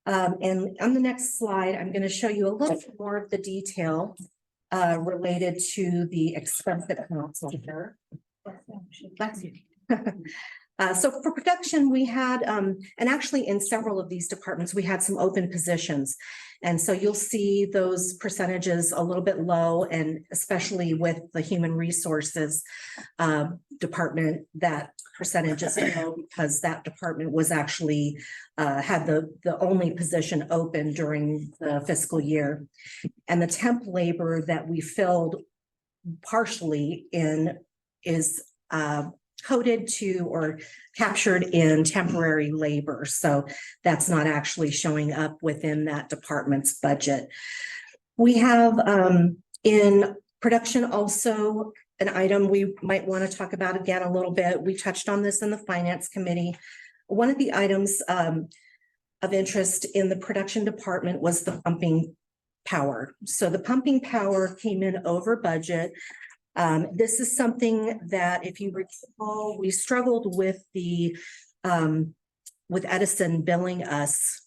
S2: And on the next slide, I'm going to show you a little bit more of the detail related to the expense accounts here. So for production, we had, and actually in several of these departments, we had some open positions. And so you'll see those percentages a little bit low, and especially with the human resources department, that percentage is low because that department was actually had the only position open during the fiscal year. And the temp labor that we filled partially in is coded to or captured in temporary labor. So that's not actually showing up within that department's budget. We have in production also an item we might want to talk about again a little bit. We touched on this in the finance committee. One of the items of interest in the production department was the pumping power. So the pumping power came in over budget. This is something that, if you recall, we struggled with with Edison billing us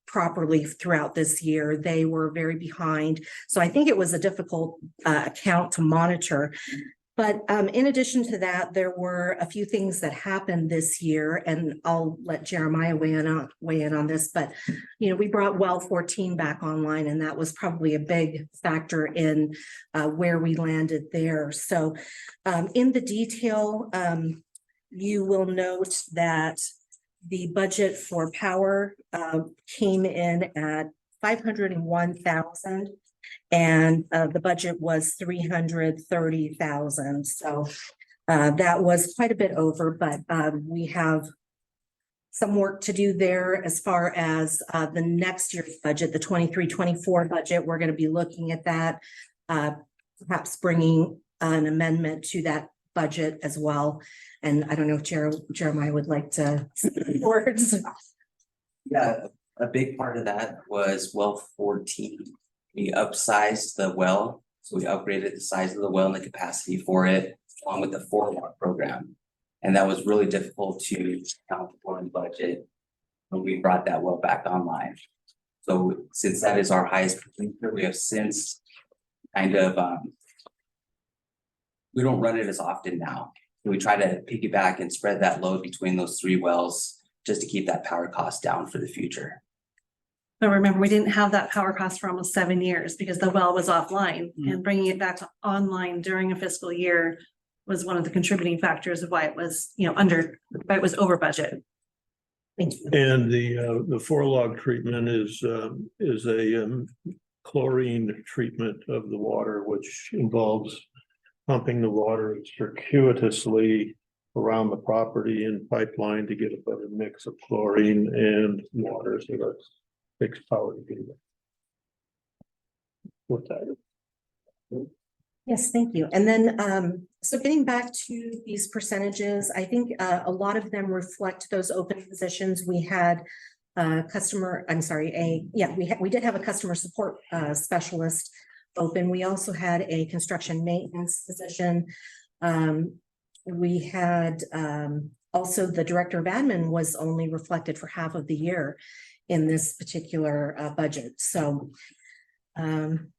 S2: properly throughout this year. They were very behind. So I think it was a difficult account to monitor. But in addition to that, there were a few things that happened this year, and I'll let Jeremiah weigh in on this. But we brought well 14 back online, and that was probably a big factor in where we landed there. So in the detail, you will note that the budget for power came in at 501,000. And the budget was 330,000. So that was quite a bit over, but we have some work to do there as far as the next year's budget, the 23-24 budget. We're going to be looking at that, perhaps bringing an amendment to that budget as well. And I don't know if Jeremiah would like to say words.
S14: Yeah, a big part of that was well 14. We upsized the well, so we upgraded the size of the well and the capacity for it, along with the 4-watt program. And that was really difficult to account for in budget when we brought that well back online. So since that is our highest producer, we have since kind of, we don't run it as often now. So we try to piggyback and spread that load between those 3 wells just to keep that power cost down for the future.
S3: But remember, we didn't have that power cost for almost 7 years because the well was offline, and bringing it back to online during a fiscal year was one of the contributing factors of why it was, why it was over budget.
S2: Thank you.
S1: And the 4-log treatment is a chlorine treatment of the water, which involves pumping the water circuitously around the property in pipeline to get a better mix of chlorine and water. So that's fixed power to do that.
S2: Yes, thank you. And then, so getting back to these percentages, I think a lot of them reflect those open positions. We had we did have a customer support specialist open. We also had a construction maintenance position. We had also the director of admin was only reflected for half of the year in this particular budget. So, and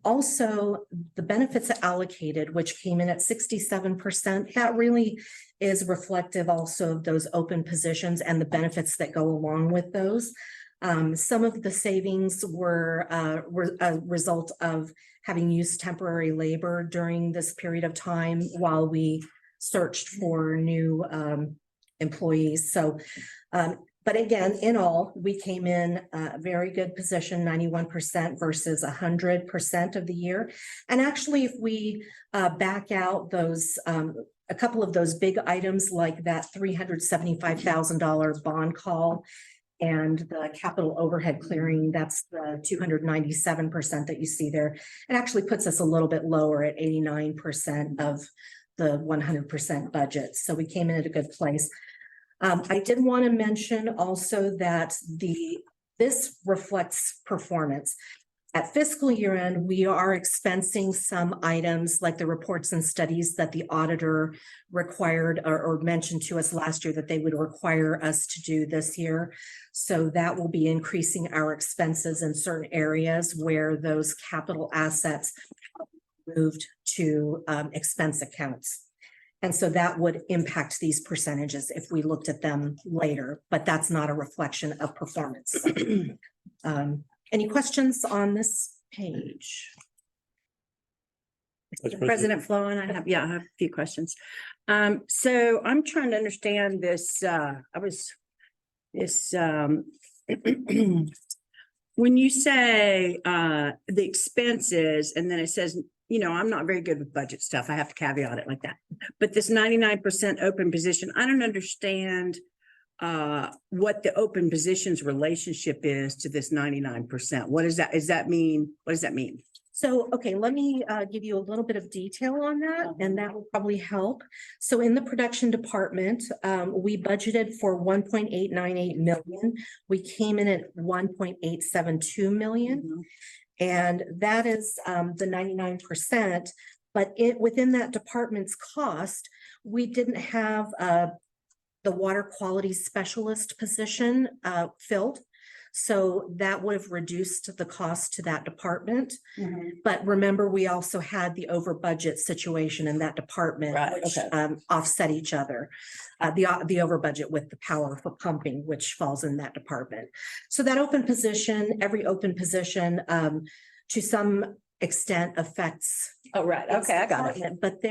S2: also the benefits allocated, which came in at 67%, that really is reflective also of those open positions and the benefits that go along with those. Some of the savings were a result of having used temporary labor during this period of time while we searched for new employees. So, but again, in all, we came in a very good position, 91% versus 100% of the year. And actually, if we back out those, a couple of those big items like that $375,000 bond call and the capital overhead clearing, that's the 297% that you see there. It actually puts us a little bit lower at 89% of the 100% budget. So we came in at a good place. I did want to mention also that this reflects performance. At fiscal year end, we are expensing some items like the reports and studies that the auditor required or mentioned to us last year that they would require us to do this year. So that will be increasing our expenses in certain areas where those capital assets moved to expense accounts. And so that would impact these percentages if we looked at them later, but that's not a reflection of performance. Any questions on this page?
S4: President Flo, and I have a few questions. So I'm trying to understand this, when you say the expenses, and then it says, you know, I'm not very good with budget stuff. I have to caveat it like that. But this 99% open position, I don't understand what the open positions relationship is to this 99%. What does that, what does that mean?
S2: So, okay, let me give you a little bit of detail on that, and that will probably help. So in the production department, we budgeted for 1.898 million. We came in at 1.872 million. And that is the 99%, but within that department's cost, we didn't have the water quality specialist position filled. So that would have reduced the cost to that department. But remember, we also had the over budget situation in that department, which offset each other. The over budget with the power for pumping, which falls in that department. So that open position, every open position, to some extent affects.
S4: Oh, right. Okay, I got it.
S2: But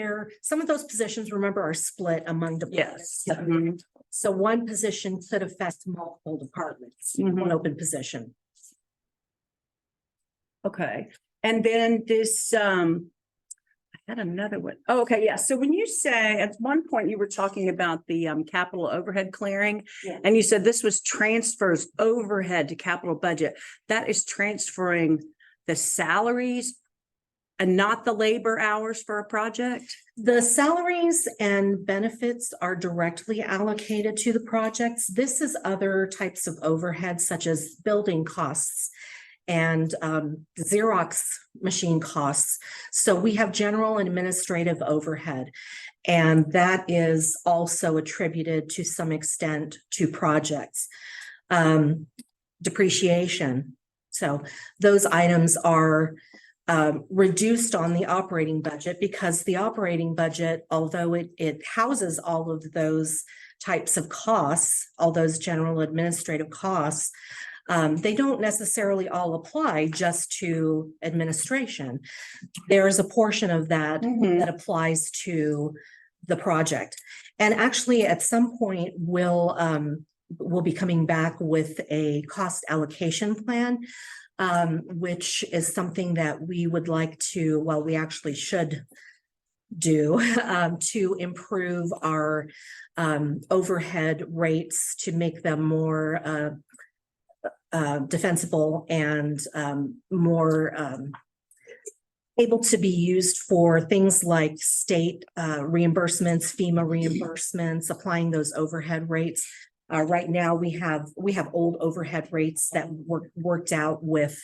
S2: some of those positions, remember, are split among departments.
S4: Yes.
S2: So one position could affect multiple departments, one open position.
S4: Okay. And then this, I had another one. Oh, okay. Yeah. So when you say at one point you were talking about the capital overhead clearing, and you said this was transfers overhead to capital budget, that is transferring the salaries and not the labor hours for a project?
S2: The salaries and benefits are directly allocated to the projects. This is other types of overhead, such as building costs and Xerox machine costs. So we have general and administrative overhead, and that is also attributed to some extent to projects. Depreciation. So those items are reduced on the operating budget because the operating budget, although it houses all of those types of costs, all those general administrative costs, they don't necessarily all apply just to administration. There is a portion of that that applies to the project. And actually, at some point, we'll be coming back with a cost allocation plan, which is something that we would like to, well, we actually should do to improve our overhead rates to make them more defensible and more able to be used for things like state reimbursements, FEMA reimbursements, applying those overhead rates. Right now, we have old overhead rates that were worked out with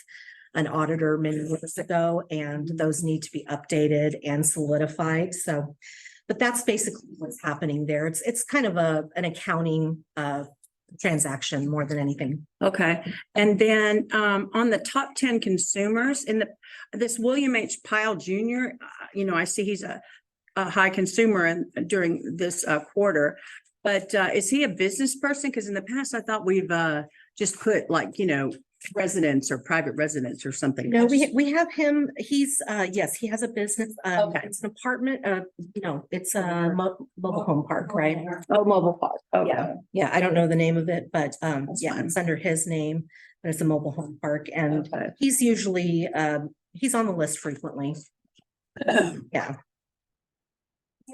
S2: an auditor many years ago, and those need to be updated and solidified. So, but that's basically what's happening there. It's kind of an accounting transaction more than anything.
S4: Okay. And then on the top 10 consumers in this William H. Pyle Jr., I see he's a high consumer during this quarter. But is he a business person? Because in the past, I thought we've just put residence or private residence or something.
S15: No, we have him, he's, yes, he has a business,
S4: Okay.
S15: it's an apartment, it's a mobile home park, right?
S4: Oh, mobile park. Okay.
S15: Yeah, yeah, I don't know the name of it, but,
S4: That's
S15: yeah,
S4: fine.
S15: it's under his name, but it's a mobile home park, and
S4: Okay.
S15: he's usually, he's on the list frequently. Yeah.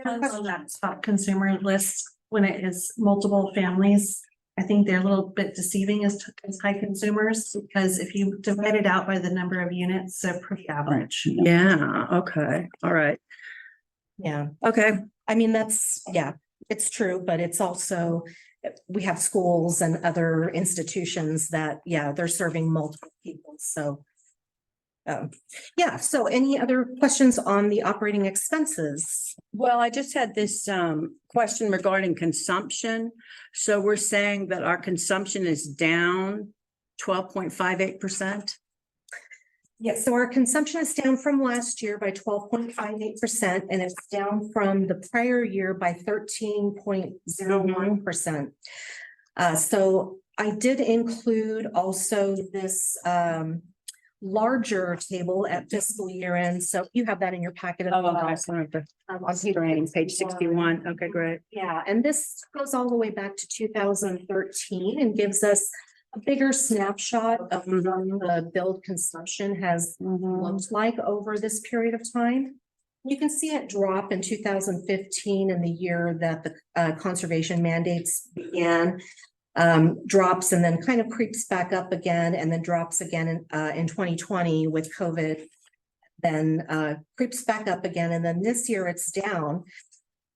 S3: On that top consumer list, when it is multiple families, I think they're a little bit deceiving as high consumers, because if you divide it out by the number of units, they're pretty average.
S4: Yeah, okay, all right,
S15: Yeah,
S4: okay.
S15: I mean, that's, yeah, it's true, but it's also, we have schools and other institutions that, yeah, they're serving multiple people, so. Yeah, so any other questions on the operating expenses?
S4: Well, I just had this question regarding consumption. So we're saying that our consumption is down 12.58%.
S15: Yes, so our consumption is down from last year by 12.58%, and it's down from the prior year by 13.01%. So I did include also this larger table at fiscal year end. So you have that in your packet.
S4: On page 61. Okay, great.
S15: Yeah, and this goes all the way back to 2013 and gives us a bigger snapshot of what the billed consumption has looked like over this period of time. You can see it drop in 2015 and the year that the conservation mandates began. Drops and then kind of creeps back up again, and then drops again in 2020 with COVID, then creeps back up again, and then this year it's down.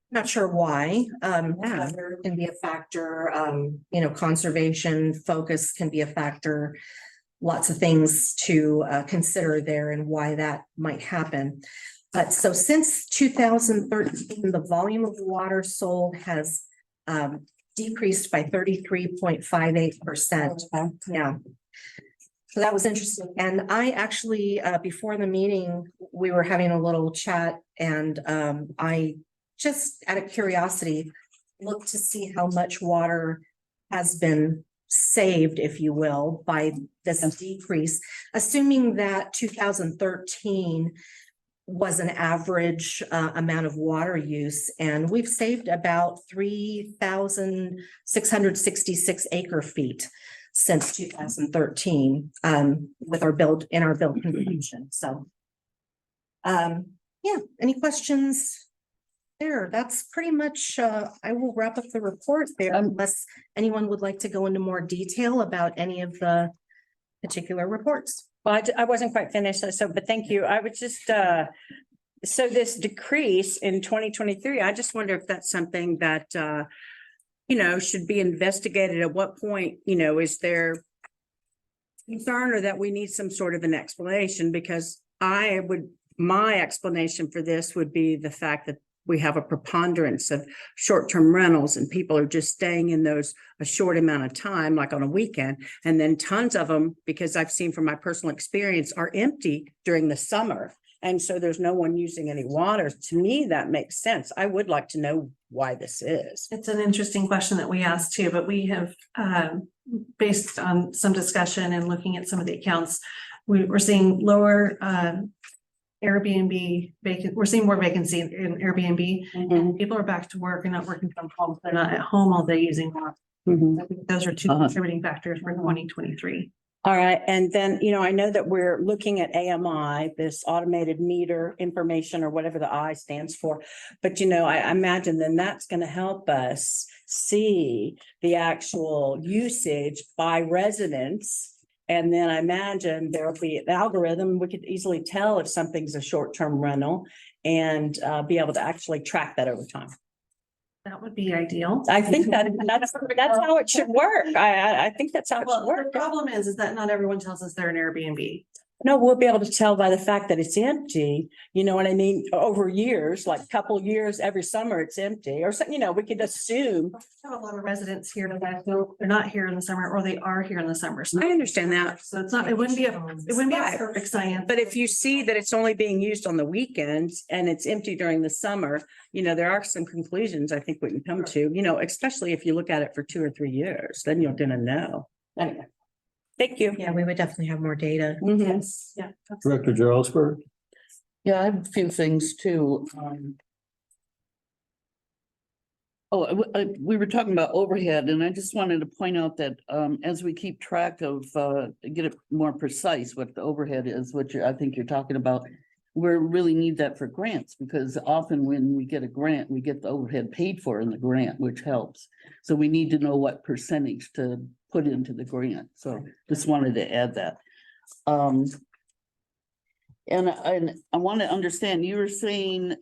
S15: Not sure why. Weather can be a factor, conservation focus can be a factor. Lots of things to consider there and why that might happen. But so since 2013, the volume of water sold has decreased by 33.58%. Yeah. So that was interesting. And I actually, before the meeting, we were having a little chat, and I just out of curiosity looked to see how much water has been saved, if you will, by this decrease, assuming that 2013 was an average amount of water use, and we've saved about 3,666 acre feet since 2013 with our build convention. So yeah, any questions there? That's pretty much I will wrap up the report there, unless anyone would like to go into more detail about any of the particular reports.
S4: Well, I wasn't quite finished, but thank you. I would just, so this decrease in 2023, I just wonder if that's something that, should be investigated. At what point, is there concern or that we need some sort of an explanation? Because my explanation for this would be the fact that we have a preponderance of short-term rentals, and people are just staying in those a short amount of time, like on a weekend. And then tons of them, because I've seen from my personal experience, are empty during the summer. And so there's no one using any water. To me, that makes sense. I would like to know why this is.
S3: It's an interesting question that we asked too, but we have, based on some discussion and looking at some of the accounts, we're seeing lower Airbnb vacant. We're seeing more vacancy in Airbnb, and people are back to work and not working from home. They're not at home all day using water. I think those are two contributing factors for 2023.
S4: All right. And then, I know that we're looking at AMI, this automated meter information, or whatever the I stands for. But, I imagine then that's going to help us see the actual usage by residents. And then I imagine there'll be an algorithm. We could easily tell if something's a short-term rental and be able to actually track that over time.
S3: That would be ideal.
S4: I think that's how it should work. I think that's how it should work.
S3: The problem is that not everyone tells us they're an Airbnb.
S4: No, we'll be able to tell by the fact that it's empty. You know what I mean? Over years, like a couple of years, every summer it's empty, or something. We could assume.
S3: I have a lot of residents here that they're not here in the summer, or they are here in the summer. So
S4: I understand that.
S3: So it's not. It wouldn't be a perfect science.
S4: But if you see that it's only being used on the weekends and it's empty during the summer, there are some conclusions I think we can come to. Especially if you look at it for 2 or 3 years, then you're going to know. Anyway. Thank you.
S15: Yeah, we would definitely have more data.
S6: Yes.
S3: Yeah.
S1: Director Jarlsberg.
S6: Yeah, I have a few things too. We were talking about overhead, and I just wanted to point out that as we keep track of get it more precise what the overhead is, which I think you're talking about. We really need that for grants, because often when we get a grant, we get the overhead paid for in the grant, which helps. So we need to know what percentage to put into the grant. So just wanted to add that. And I want to understand, you were saying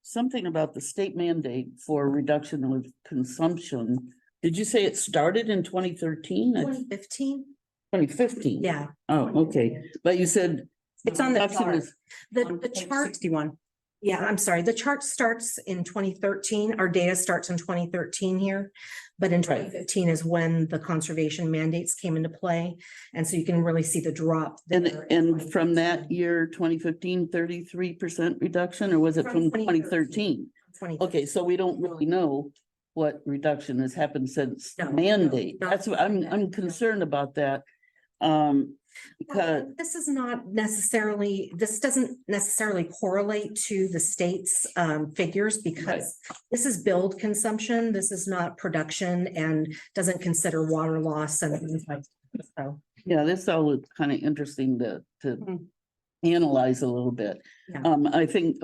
S6: something about the state mandate for reduction of consumption. Did you say it started in 2013?
S15: 2015?
S6: 2015?
S15: Yeah.
S6: Oh, okay. But you said
S15: It's on the
S6: reduction
S15: chart.
S6: is-
S15: The chart.
S4: 61.
S15: Yeah, I'm sorry. The chart starts in 2013. Our data starts in 2013 here. But in 2015 is when the conservation mandates came into play. And so you can really see the drop. there.
S6: And from that year, 2015, 33% reduction, or was it from 2013? Okay, so we don't really know what reduction has happened since the mandate. That's what I'm concerned about that. Because
S15: This is not necessarily, this doesn't necessarily correlate to the state's figures, because this is build consumption. This is not production and doesn't consider water loss and things like that. So,
S6: yeah, this all is kind of interesting to analyze a little bit.
S15: Yeah.
S6: I think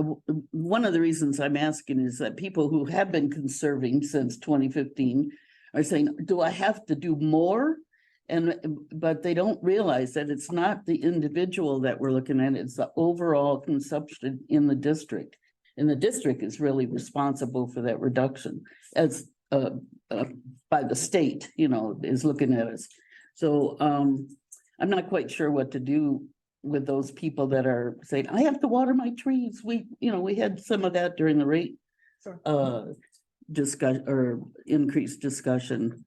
S6: one of the reasons I'm asking is that people who have been conserving since 2015 are saying, do I have to do more? But they don't realize that it's not the individual that we're looking at, it's the overall consumption in the district. And the district is really responsible for that reduction as by the state, is looking at us. So I'm not quite sure what to do with those people that are saying, I have to water my trees. We had some of that during the rate discussion or increased discussion.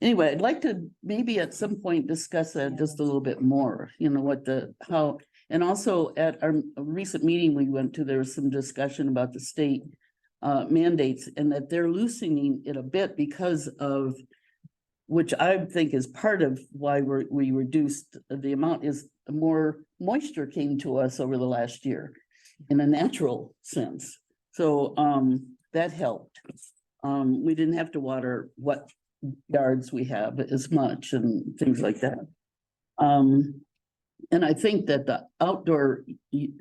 S6: Anyway, I'd like to maybe at some point discuss that just a little bit more, how, and also at our recent meeting we went to, there was some discussion about the state mandates, and that they're loosening it a bit because of, which I think is part of why we reduced the amount, is more moisture came to us over the last year in a natural sense. So that helped. We didn't have to water what yards we have as much and things like that. And I think that the outdoor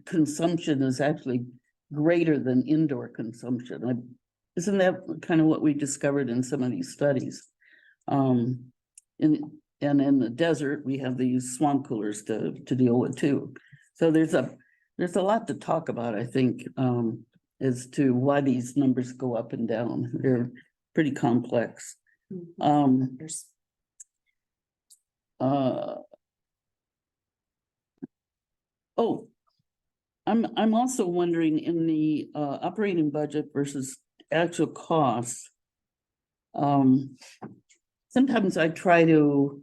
S6: consumption is actually greater than indoor consumption. Isn't that kind of what we discovered in some of these studies? And in the desert, we have these swamp coolers to deal with too. So there's a lot to talk about, I think, as to why these numbers go up and down. They're pretty complex. I'm also wondering, in the operating budget versus actual costs. Sometimes I try to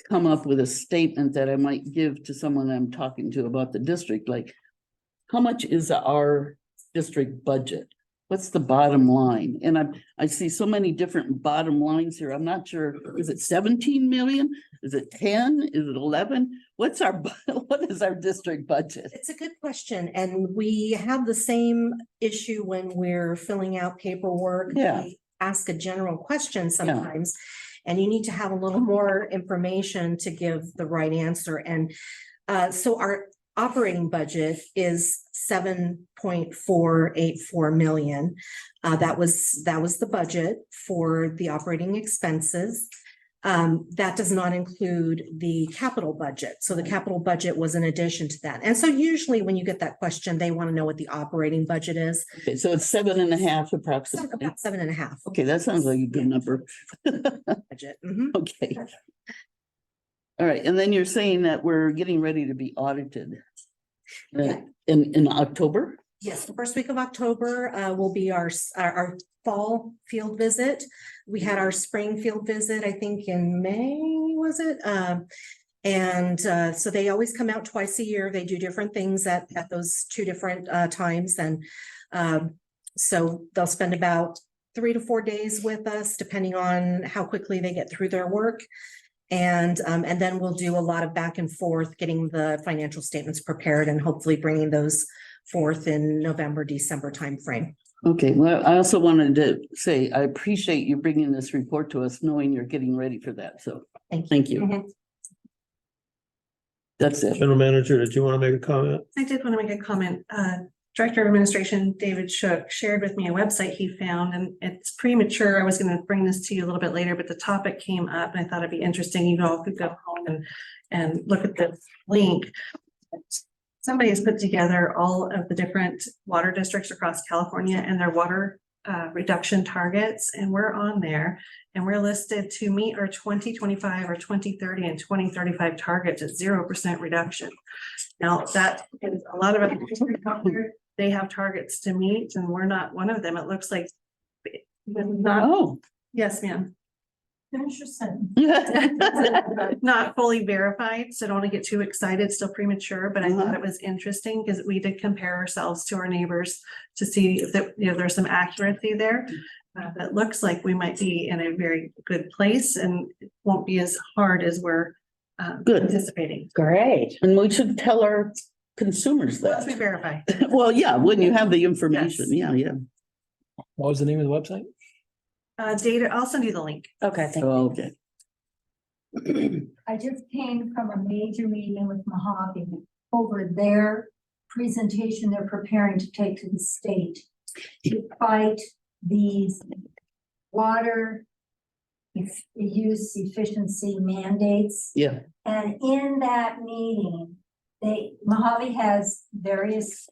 S6: come up with a statement that I might give to someone I'm talking to about the district, like, how much is our district budget? What's the bottom line? And I see so many different bottom lines here. I'm not sure, is it 17 million? Is it 10? Is it 11? What is our district budget?
S15: it's a good question. And we have the same issue when we're filling out paperwork.
S6: Yeah.
S15: We ask a general question sometimes, and you need to have a little more information to give the right answer. And so our operating budget is 7.484 million. That was the budget for the operating expenses. That does not include the capital budget. So the capital budget was in addition to that. And so usually when you get that question, they want to know what the operating budget is.
S6: Okay, so it's 7.5 approximately.
S15: About 7.5.
S6: Okay, that sounds like a good number.
S15: Budget.
S6: Okay. All right, and then you're saying that we're getting ready to be audited in October?
S15: Yes, the first week of October will be our fall field visit. We had our spring field visit, I think in May, was it? So they always come out twice a year. They do different things at those two different times. And so they'll spend about 3 to 4 days with us, depending on how quickly they get through their work. And then we'll do a lot of back and forth, getting the financial statements prepared and hopefully bringing those forth in November, December timeframe.
S6: Okay, well, I also wanted to say, I appreciate you bringing this report to us, knowing you're getting ready for that, so thank you. That's it.
S1: General Manager, did you want to make a comment?
S3: I did want to make a comment. Director of Administration David Shook shared with me a website he found, and it's premature. I was going to bring this to you a little bit later, but the topic came up and I thought it'd be interesting. You all could go home and look at the link. Somebody has put together all of the different water districts across California and their water reduction targets, and we're on there. And we're listed to meet our 2025 or 2030 and 2035 targets at 0% reduction. Now, that is a lot of it. They have targets to meet, and we're not one of them. It looks like not.
S6: Oh,
S3: Yes, ma'am.
S2: Finish your sentence.
S3: Not fully verified, so don't want to get too excited, still premature, but I thought it was interesting because we did compare ourselves to our neighbors to see if that, there's some accuracy there. That looks like we might be in a very good place and it won't be as hard as we're
S6: good.
S3: anticipating.
S4: Great.
S6: And we should tell our consumers
S3: Once we
S6: that.
S3: verify.
S6: Well, yeah, when you have the information,
S3: Yes.
S6: yeah.
S7: What was the name of the website?
S3: Data, I'll send you the link.
S4: Okay, thank you.
S6: Okay.
S2: I just came from a major meeting with Mojave over their presentation they're preparing to take to the state to fight these water use efficiency mandates.
S6: Yeah.
S2: And in that meeting, Mojave has various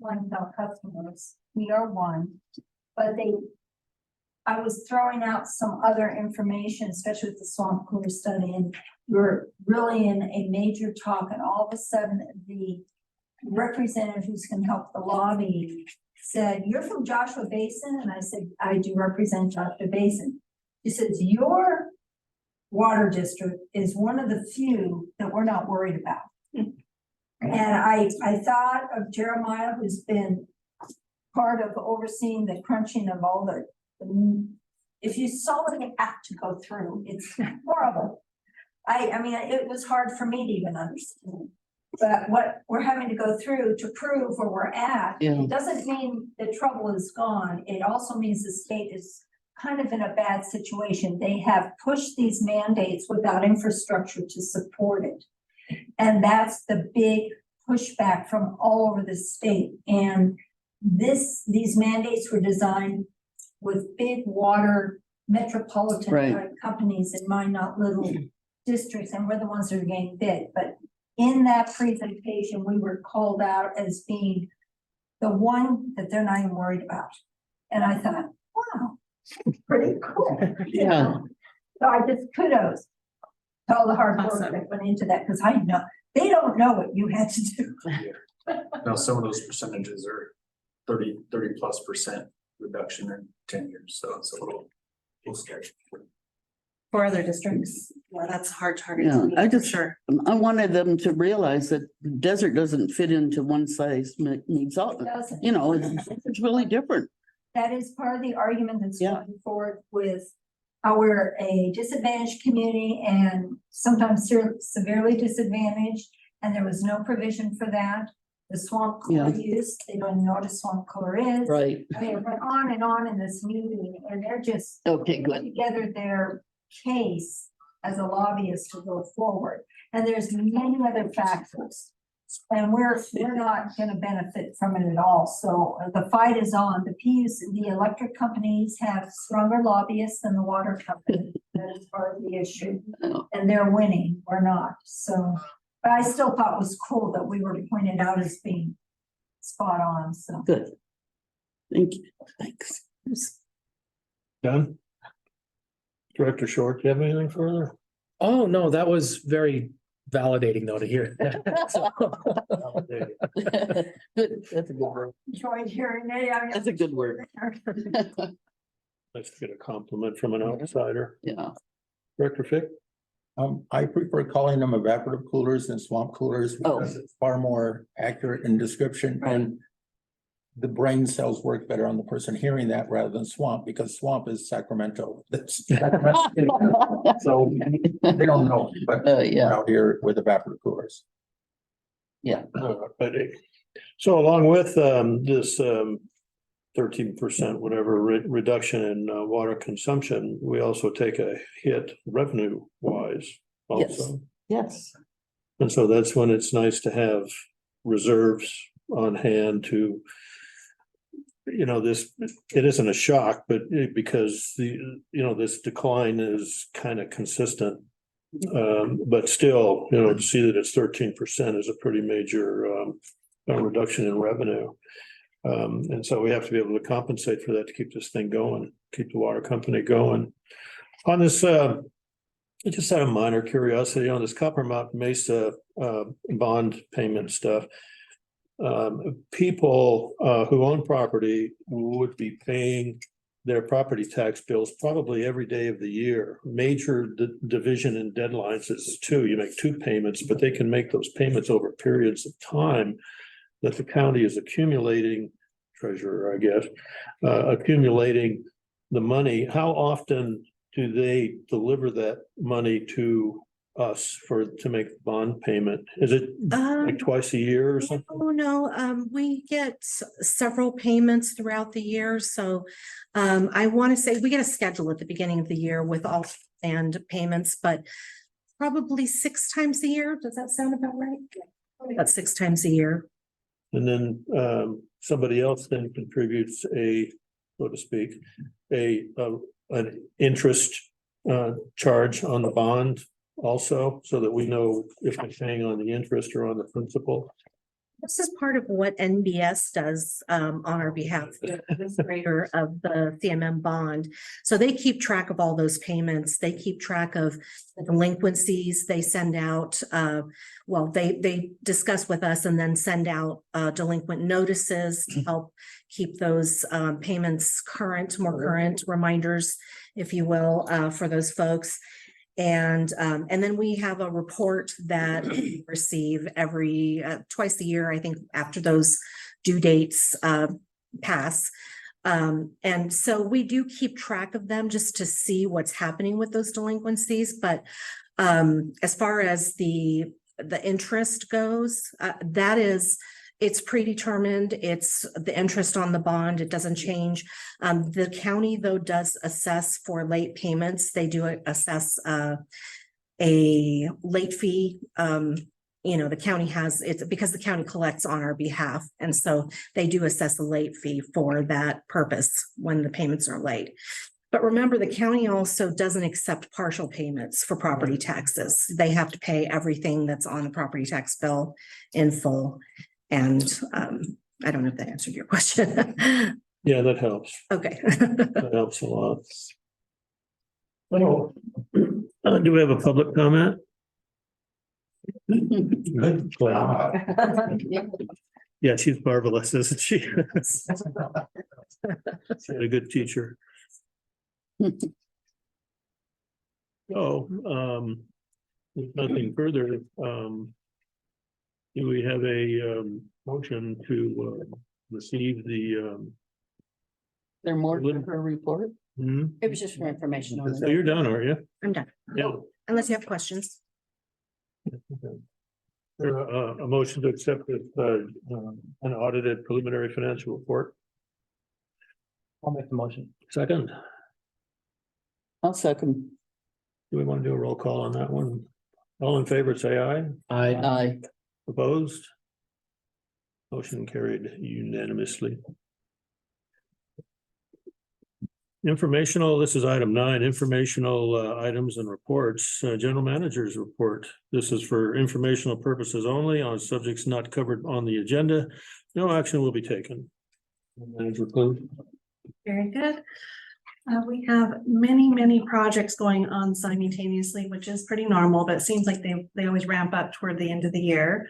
S2: clientele customers. We are one, but I was throwing out some other information, especially with the swamp cooler study, and we're really in a major talk, and all of a sudden the representative who's going to help the lobby said, "You're from Joshua Basin?" And I said, "I do represent Joshua Basin." She says, "Your water district is one of the few that we're not worried about." And I thought of Jeremiah, who's been part of overseeing the crunching of all the if you saw what they have to go through, it's horrible. I mean, it was hard for me to even understand. But what we're having to go through to prove where we're at, it doesn't mean the trouble is gone. It also means the state is kind of in a bad situation. They have pushed these mandates without infrastructure to support it. And that's the big pushback from all over the state. And these mandates were designed with big water metropolitan type companies in mind, not little districts, and we're the ones that are getting big. But in that presentation, we were called out as being the one that they're not even worried about. And I thought, wow, pretty cool.
S6: Yeah.
S2: So I just kudos to all the hard work that went into that, because I know they don't know what you had to do.
S10: Now, some of those percentages are 30+% reduction in 10 years, so it's a little scary.
S3: For other districts, well, that's a hard target.
S6: Yeah,
S3: to meet,
S6: I
S3: for
S6: just,
S3: sure.
S6: I wanted them to realize that desert doesn't fit into one size means all,
S2: Doesn't.
S6: you know, it's really different.
S2: That is part of the argument that's going forward with how we're a disadvantaged community and sometimes severely disadvantaged, and there was no provision for that. The swamp cooler use, they don't know what a swamp cooler is.
S6: Right.
S2: I mean, it went on and on in this meeting, and they're just putting together their case as a lobbyist to go forward. And there's many other factors. And we're not going to benefit from it at all. So the fight is on. The electric companies have stronger lobbyists than the water company. That is part of the issue. And they're winning, we're not. So, but I still thought it was cool that we were pointed out as being spot on. So
S6: good. Thank you. Thanks.
S1: Done? Director Short, do you have anything further?
S7: Oh, no, that was very validating though to hear.
S6: Good, that's a good word.
S2: enjoyed hearing it. I mean,
S6: That's a good word.
S1: Nice to get a compliment from an outsider.
S6: Yeah.
S1: Director Fick?
S12: I prefer calling them evaporative coolers than swamp coolers because it's far more accurate in description. And the brain cells work better on the person hearing that rather than swamp, because swamp is Sacramento. So they don't know, but
S6: yeah,
S12: out here with evaporative coolers.
S6: yeah.
S1: So along with this 13% whatever reduction in water consumption, we also take a hit revenue wise also.
S6: Yes.
S1: And so that's when it's nice to have reserves on hand to, this, it isn't a shock, but because this decline is kind of consistent. But still, to see that it's 13% is a pretty major reduction in revenue. And so we have to be able to compensate for that to keep this thing going, keep the water company going. On this, I just had a minor curiosity on this Copper Mountain Mesa bond payment stuff. People who own property would be paying their property tax bills probably every day of the year. Major division and deadlines is two. You make two payments, but they can make those payments over periods of time that the county is accumulating, treasurer, I guess, accumulating the money. How often do they deliver that money to us to make the bond payment? Is it like twice a year or something?
S15: Oh, no, we get several payments throughout the year. So I want to say we get a schedule at the beginning of the year with all and payments, but probably 6 times a year. Does that sound about right? About 6 times a year.
S1: And then somebody else then contributes so to speak, an interest charge on the bond also, so that we know if we're paying on the interest or on the principal.
S15: This is part of what NBS does on our behalf, the administrator of the CMM bond. So they keep track of all those payments. They keep track of the delinquencies. They send out, they discuss with us and then send out delinquent notices to help keep those payments current, more current reminders, if you will, for those folks. And then we have a report that we receive every twice a year, I think, after those due dates pass. And so we do keep track of them just to see what's happening with those delinquencies. But as far as the interest goes, it's predetermined. It's the interest on the bond. It doesn't change. The county, though, does assess for late payments. They do assess a late fee. The county it's because the county collects on our behalf. And so they do assess a late fee for that purpose when the payments are late. But remember, the county also doesn't accept partial payments for property taxes. They have to pay everything that's on the property tax bill in full. And I don't know if that answered your question.
S1: Yeah, that helps.
S15: Okay.
S1: That helps a lot. Oh, do we have a public comment? Good. Yeah, she's marvelous, isn't she? She's a good teacher. Oh, if nothing further, do we have a motion to receive the
S6: There more to her report?
S4: It was just for information on
S1: So you're done, aren't you?
S15: I'm done.
S1: Yeah.
S15: Unless you have questions.
S1: A motion to accept an audited preliminary financial report.
S7: I'll make the motion.
S1: Second,
S6: I'll second.
S1: do we want to do a roll call on that one? All in favor, say aye.
S6: Aye.
S1: Opposed? Motion carried unanimously. Informational, this is item 9, informational items and reports, general manager's report. This is for informational purposes only on subjects not covered on the agenda. No action will be taken. Manager Clue.
S3: Very good. We have many projects going on simultaneously, which is pretty normal, but it seems like they always ramp up toward the end of the year.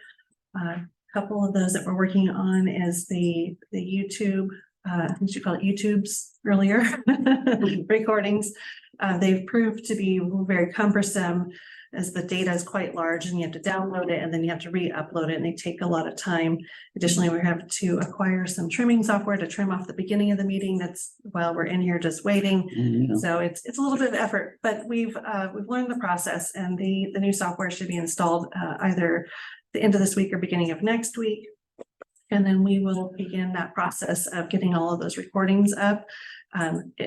S3: A couple of those that we're working on is the YouTube, I think you call it YouTubes earlier, recordings. They've proved to be very cumbersome, as the data is quite large and you have to download it and then you have to re-upload it and they take a lot of time. Additionally, we have to acquire some trimming software to trim off the beginning of the meeting. That's while we're in here just waiting.
S6: Yeah.
S3: So it's a little bit of effort, but we've learned the process, and the new software should be installed either the end of this week or beginning of next week. And then we will begin that process of getting all of those recordings up.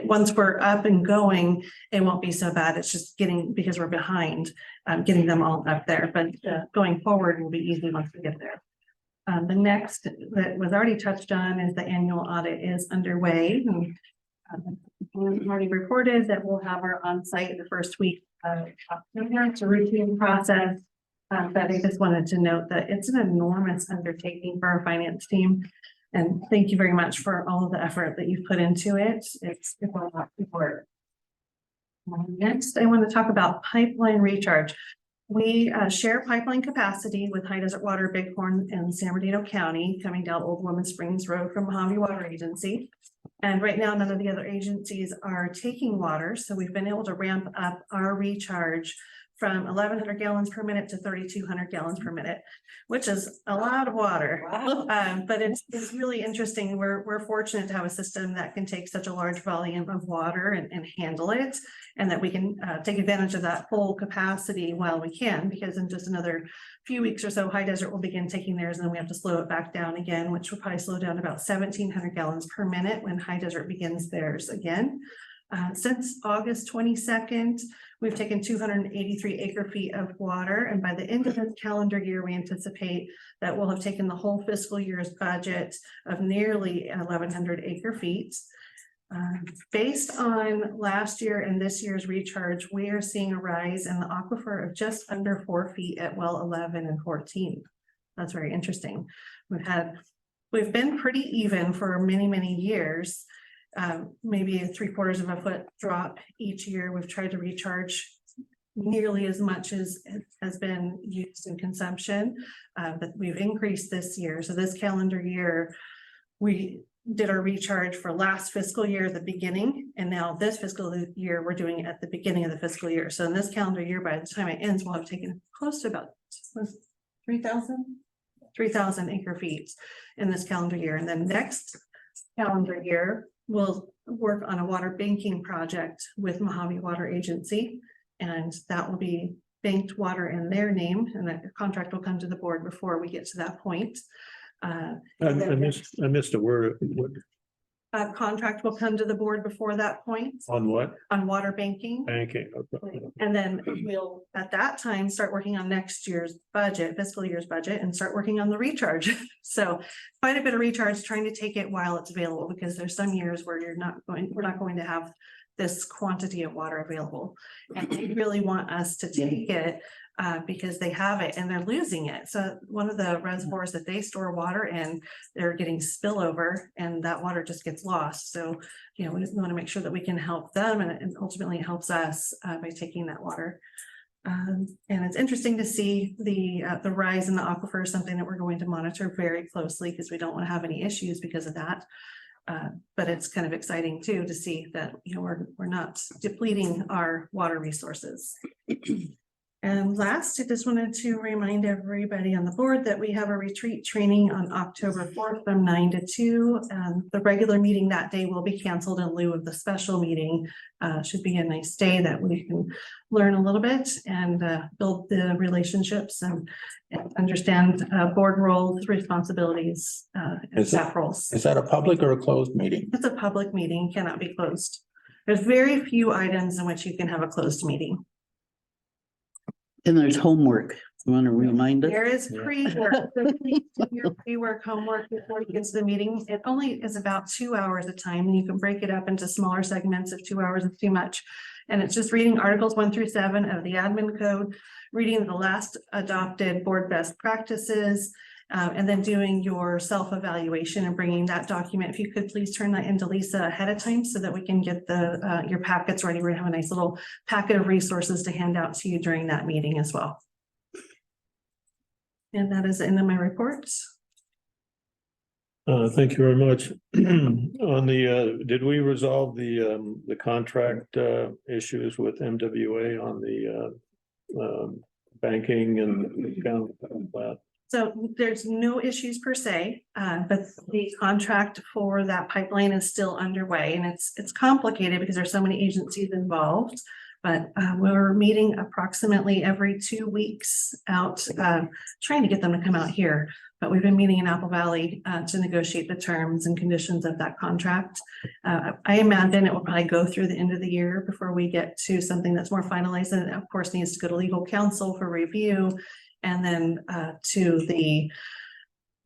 S3: Once we're up and going, it won't be so bad. It's just because we're behind, getting them all up there. But going forward will be easy once we get there. The next that was already touched on is the annual audit is underway. And, we've already reported that we'll have our on-site the first week of October. It's a routine process. But I just wanted to note that it's an enormous undertaking for our finance team. And thank you very much for all of the effort that you've put into it. It's a lot of work. Next, I want to talk about pipeline recharge. We share pipeline capacity with High Desert Water, Bighorn, and San Bernardino County coming down Old Woman Springs Road from Mojave Water Agency. And right now, none of the other agencies are taking water. So we've been able to ramp up our recharge from 1,100 gallons per minute to 3,200 gallons per minute, which is a lot of water.
S4: Wow.
S3: But it's really interesting. We're fortunate to have a system that can take such a large volume of water and handle it, and that we can take advantage of that full capacity while we can, because in just another few weeks or so, High Desert will begin taking theirs, and then we have to slow it back down again, which will probably slow down to about 1,700 gallons per minute when High Desert begins theirs again. Since August 22nd, we've taken 283 acre feet of water, and by the end of this calendar year, we anticipate that we'll have taken the whole fiscal year's budget of nearly 1,100 acre feet. Based on last year and this year's recharge, we are seeing a rise in the aquifer of just under 4 feet at well 11 and 14. That's very interesting. We've been pretty even for many years. Maybe a 3/4 of a foot drop each year. We've tried to recharge nearly as much as has been used in consumption, but we've increased this year. So this calendar year, we did our recharge for last fiscal year at the beginning, and now this fiscal year, we're doing it at the beginning of the fiscal year. So in this calendar year, by the time it ends, we'll have taken close to about 3,000 acre feet in this calendar year. And then next calendar year, we'll work on a water banking project with Mojave Water Agency, and that will be banked water in their name, and that contract will come to the board before we get to that point.
S1: I missed a word. What,
S3: Contract will come to the board before that point
S1: on what?
S3: on water banking.
S1: Banking. Okay.
S3: And then we'll, at that time, start working on next year's budget, fiscal year's budget, and start working on the recharge. So quite a bit of recharge, trying to take it while it's available, because there's some years where we're not going to have this quantity of water available. And they really want us to take it because they have it and they're losing it. So one of the reservoirs that they store water in, they're getting spillover, and that water just gets lost. So, we want to make sure that we can help them, and it ultimately helps us by taking that water. And it's interesting to see the rise in the aquifer, something that we're going to monitor very closely, because we don't want to have any issues because of that. But it's kind of exciting too to see that we're not depleting our water resources. And last, I just wanted to remind everybody on the board that we have a retreat training on October 4th from 9 to 2. The regular meeting that day will be canceled in lieu of the special meeting. Should be a nice day that we can learn a little bit and build the relationships and understand board roles, responsibilities, and staff roles.
S12: Is that a public or a closed meeting?
S3: It's a public meeting, cannot be closed. There's very few items in which you can have a closed meeting.
S6: And there's homework. You want to remind us?
S3: There is pre-work. So please do your pre-work homework before you get to the meeting. It only is about 2 hours of time, and you can break it up into smaller segments. If 2 hours is too much. And it's just reading Articles 1 through 7 of the admin code, reading the last adopted board best practices, and then doing your self-evaluation and bringing that document. If you could please turn that into Lisa ahead of time so that we can get your packets ready. We're gonna have a nice little packet of resources to hand out to you during that meeting as well. And that is the end of my reports.
S1: Thank you very much. On the, did we resolve the contract issues with MWA on the banking and kind of that.
S3: So there's no issues per se, but the contract for that pipeline is still underway, and it's complicated because there's so many agencies involved. But we're meeting approximately every 2 weeks out, trying to get them to come out here. But we've been meeting in Apple Valley to negotiate the terms and conditions of that contract. I imagine it will probably go through the end of the year before we get to something that's more finalized, and of course needs to go to legal counsel for review. And then to the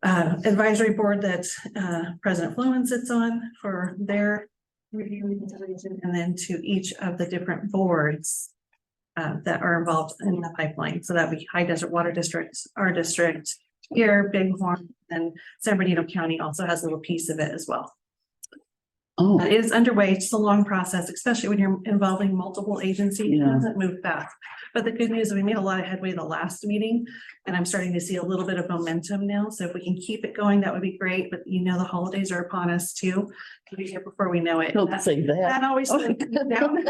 S3: advisory board that President Fluin sits on for their review, and then to each of the different boards that are involved in the pipeline. So that would be High Desert Water District, our district here, Bighorn, and San Bernardino County also has a little piece of it as well.
S6: Oh,
S3: It is underway. It's a long process, especially when you're involving multiple agencies. It
S6: Yeah.
S3: doesn't move fast. But the good news is we made a lot of headway the last meeting, and I'm starting to see a little bit of momentum now. So if we can keep it going, that would be great. But you know, the holidays are upon us too. We'll be here before we know it.
S6: don't say that.
S3: That always
S6: Oh,
S3: slows me down.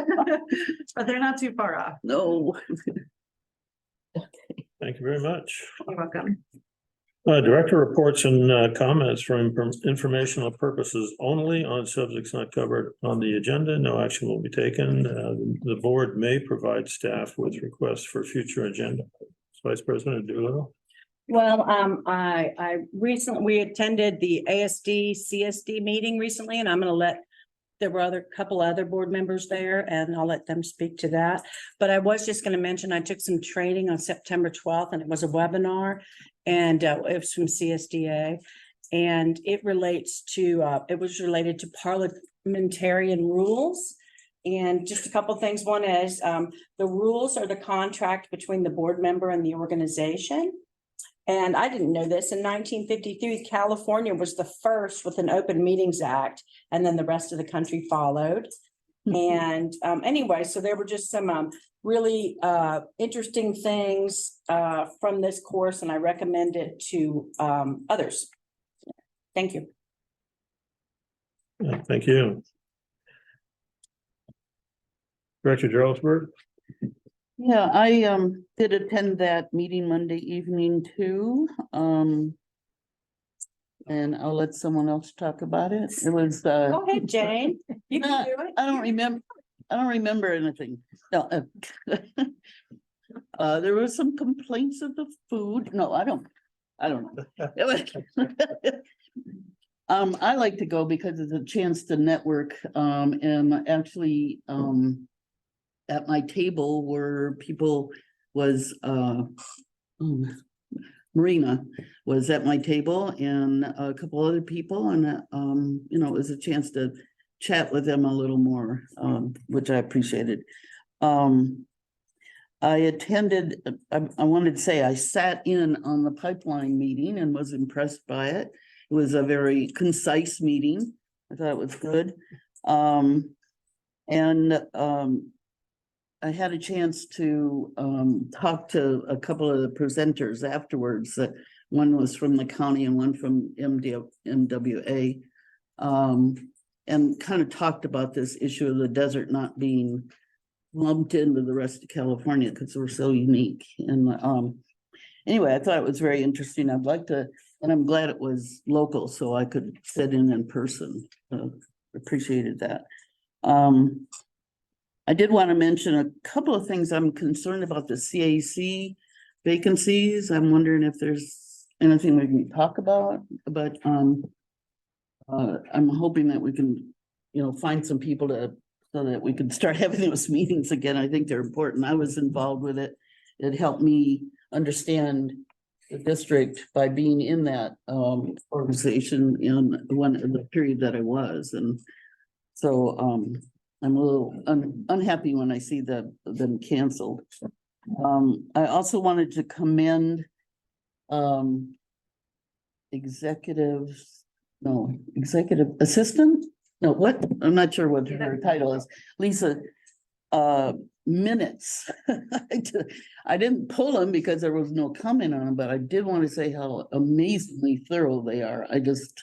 S3: But they're not too far off.
S6: No.
S1: Thank you very much.
S3: You're welcome.
S1: Director reports and comments for informational purposes only on subjects not covered on the agenda. No action will be taken. The board may provide staff with requests for future agenda. Vice President Doolittle.
S4: Well, we attended the ASD CSD meeting recently, and I'm gonna there were couple other board members there, and I'll let them speak to that. But I was just gonna mention, I took some training on September 12th, and it was a webinar, and it was from CSDA. And it was related to parliamentarian rules. And just a couple things. One is, the rules are the contract between the board member and the organization. And I didn't know this, in 1953, California was the first with an Open Meetings Act, and then the rest of the country followed. And anyway, so there were just some really interesting things from this course, and I recommend it to others. Thank you.
S1: Thank you. Director Jarlsberg.
S6: Yeah, I did attend that meeting Monday evening too. And I'll let someone else talk about it. It was
S4: Go ahead, Jane. You can do it.
S6: I don't remember anything. No. There was some complaints of the food. No, I don't know. I like to go because it's a chance to network, and actually, at my table were Marina was at my table and a couple other people, and it was a chance to chat with them a little more, which I appreciated. I attended, I wanted to say I sat in on the pipeline meeting and was impressed by it. It was a very concise meeting. I thought it was good. I had a chance to talk to a couple of the presenters afterwards. That one was from the county and one from MWA, and kind of talked about this issue of the desert not being lumped into the rest of California because we're so unique. And anyway, I thought it was very interesting. I'd like to, and I'm glad it was local so I could sit in person. Appreciated that. I did want to mention a couple of things. I'm concerned about the CAC vacancies. I'm wondering if there's anything we can talk about, but I'm hoping that we can, find some people so that we can start having those meetings again. I think they're important. I was involved with it. It helped me understand the district by being in that organization in the period that I was. And so I'm a little unhappy when I see them canceled. I also wanted to commend executive assistant? No, what? I'm not sure what her title is. Lisa, minutes. I didn't pull them because there was no comment on them, but I did want to say how amazingly thorough they are. I just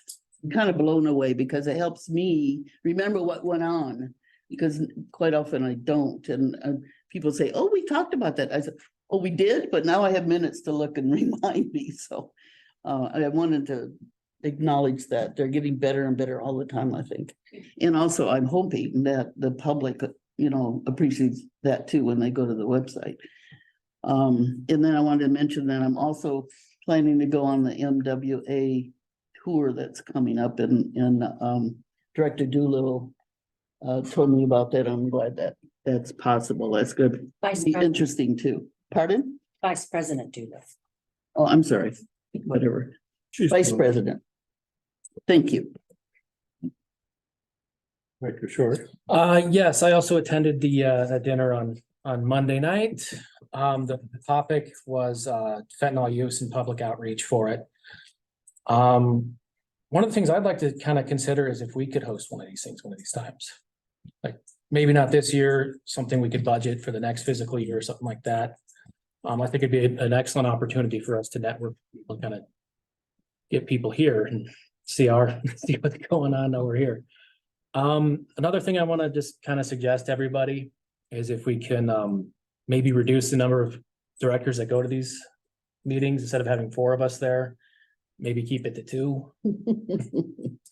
S6: kind of blown away because it helps me remember what went on, because quite often I don't. And people say, oh, we talked about that. I said, Oh, we did, but now I have minutes to look and remind me, so. I wanted to acknowledge that they're getting better and better all the time, I think. And also, I'm hoping that the public, appreciates that too when they go to the website. And then I wanted to mention that I'm also planning to go on the MWA tour that's coming up and Director Doolittle told me about that. I'm glad that that's possible. That's good.
S4: Vice
S6: Be
S4: President,
S6: interesting too. Pardon?
S4: Vice President Doolittle.
S6: Oh, I'm sorry. Whatever. Vice President. Thank you.
S1: Director Short.
S7: Yes, I also attended the dinner on Monday night. The topic was fentanyl use and public outreach for it. One of the things I'd like to kind of consider is if we could host one of these things one of these times. Like maybe not this year, something we could budget for the next fiscal year or something like that. I think it'd be an excellent opportunity for us to network, people, kind of get people here and see what's going on over here. Another thing I want to just kind of suggest to everybody is if we can maybe reduce the number of directors that go to these meetings instead of having 4 of us there, maybe keep it to 2.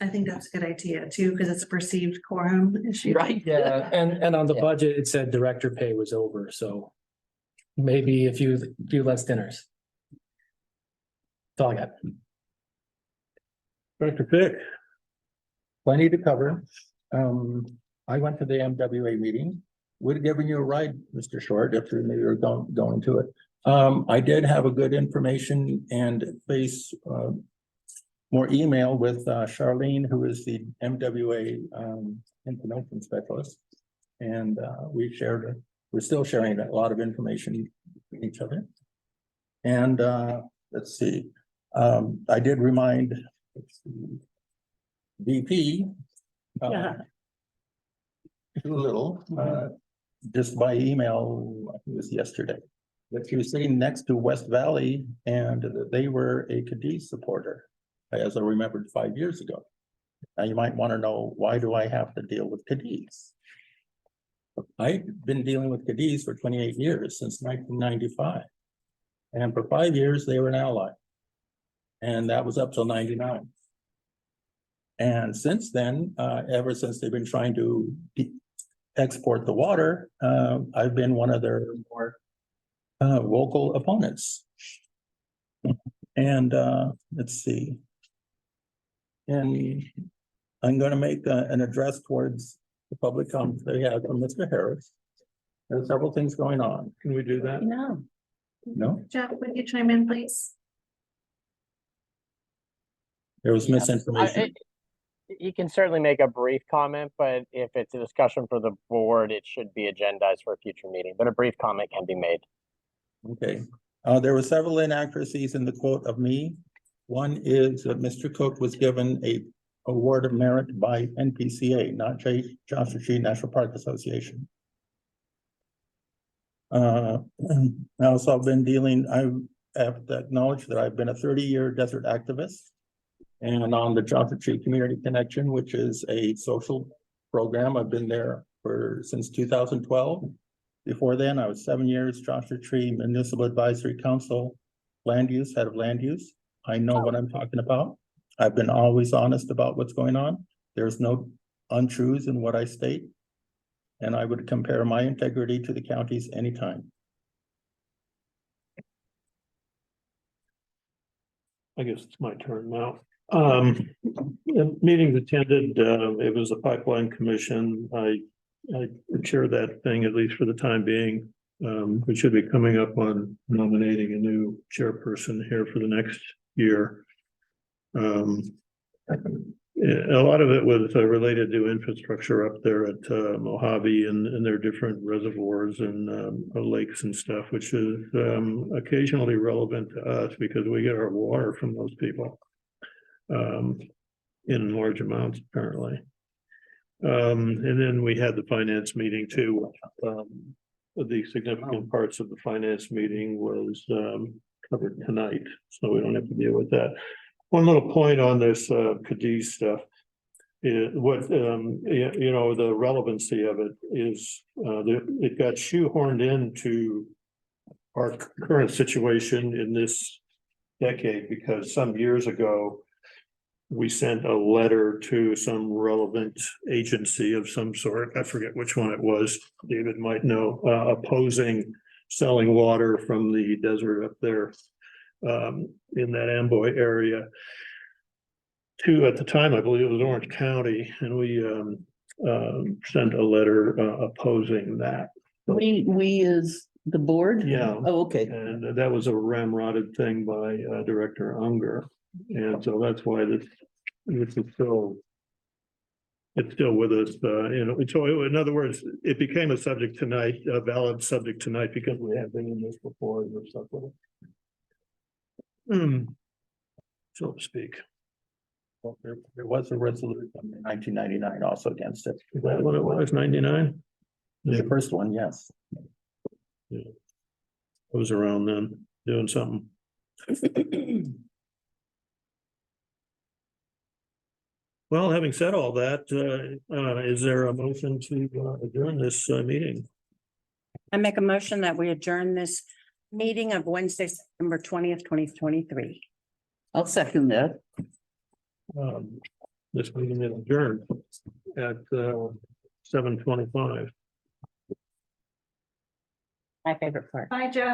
S3: I think that's a good idea too, because it's a perceived quorum issue.
S6: Right.
S7: Yeah, and on the
S6: Yeah.
S7: budget, it said director pay was over, so maybe a few less dinners. That's all I got.
S1: Director Fick.
S12: Plenty to cover. I went to the MWA meeting. Would have given you a ride, Mr. Short, if you were going to it. I did have a good information and face more email with Charlene, who is the MWA information specialist. And we're still sharing a lot of information with each other. And let's see, I did remind VP too little, just by email, I think it was yesterday, that she was sitting next to West Valley and that they were a Cadiz supporter, as I remembered 5 years ago. Now you might want to know, why do I have to deal with Cadiz? I've been dealing with Cadiz for 28 years, since 1995. And for 5 years, they were an ally. And that was up till 99. And since then, ever since they've been trying to export the water, I've been one of their more vocal opponents. And let's see. And I'm going to make an address towards the public comments they have from Mr. Harris. There's several things going on. Can we do that?
S3: No.
S12: No?
S3: Jeff, would you chime in, please?
S12: There was misinformation.
S13: You can certainly make a brief comment, but if it's a discussion for the board, it should be agendized for a future meeting, but a brief comment can be made.
S12: Okay, there were several inaccuracies in the quote of me. One is that Mr. Cook was given a award of merit by NPCA, not Joshua Tree National Park Association. I also have been I have to acknowledge that I've been a 30-year desert activist and on the Joshua Tree Community Connection, which is a social program. I've been there since 2012. Before then, I was 7 years Joshua Tree Municipal Advisory Council head of land use. I know what I'm talking about. I've been always honest about what's going on. There's no untruths in what I state. And I would compare my integrity to the county's anytime.
S1: I guess it's my turn now. Meetings attended, it was a pipeline commission. I chair that thing, at least for the time being. We should be coming up on nominating a new chairperson here for the next year. A lot of it was related to infrastructure up there at Mojave and their different reservoirs and lakes and stuff, which is occasionally relevant to us because we get our water from those people in large amounts, apparently. And then we had the finance meeting too. The significant parts of the finance meeting was covered tonight, so we don't have to deal with that. One little point on this Cadiz stuff, the relevancy of it is it got shoehorned into our current situation in this decade, because some years ago, we sent a letter to some relevant agency of some sort. I forget which one it was. David might know, opposing selling water from the desert up there in that Amboy area. To, at the time, I believe it was Orange County, and we sent a letter opposing that.
S6: We is the board?
S1: Yeah.
S6: Oh, okay.
S1: And that was a ramrodded thing by Director Unger. And so that's why this is still, it's still with us, you know, so in other words, it became a subject tonight, a valid subject tonight, because we have been in this before or stuff with it. So to speak.
S12: Well, there was a resolution in 1999 also against it.
S1: Is that what it was, 99?
S12: The first one, yes.
S1: Yeah. I was around then, doing something. Well, having said all that, is there a motion to adjourn this meeting?
S4: I make a motion that we adjourn this meeting of Wednesday, September 20th, 2023.
S6: I'll second that.
S1: This meeting is adjourned at 7:25.
S4: My favorite part.
S9: Hi, Jeff.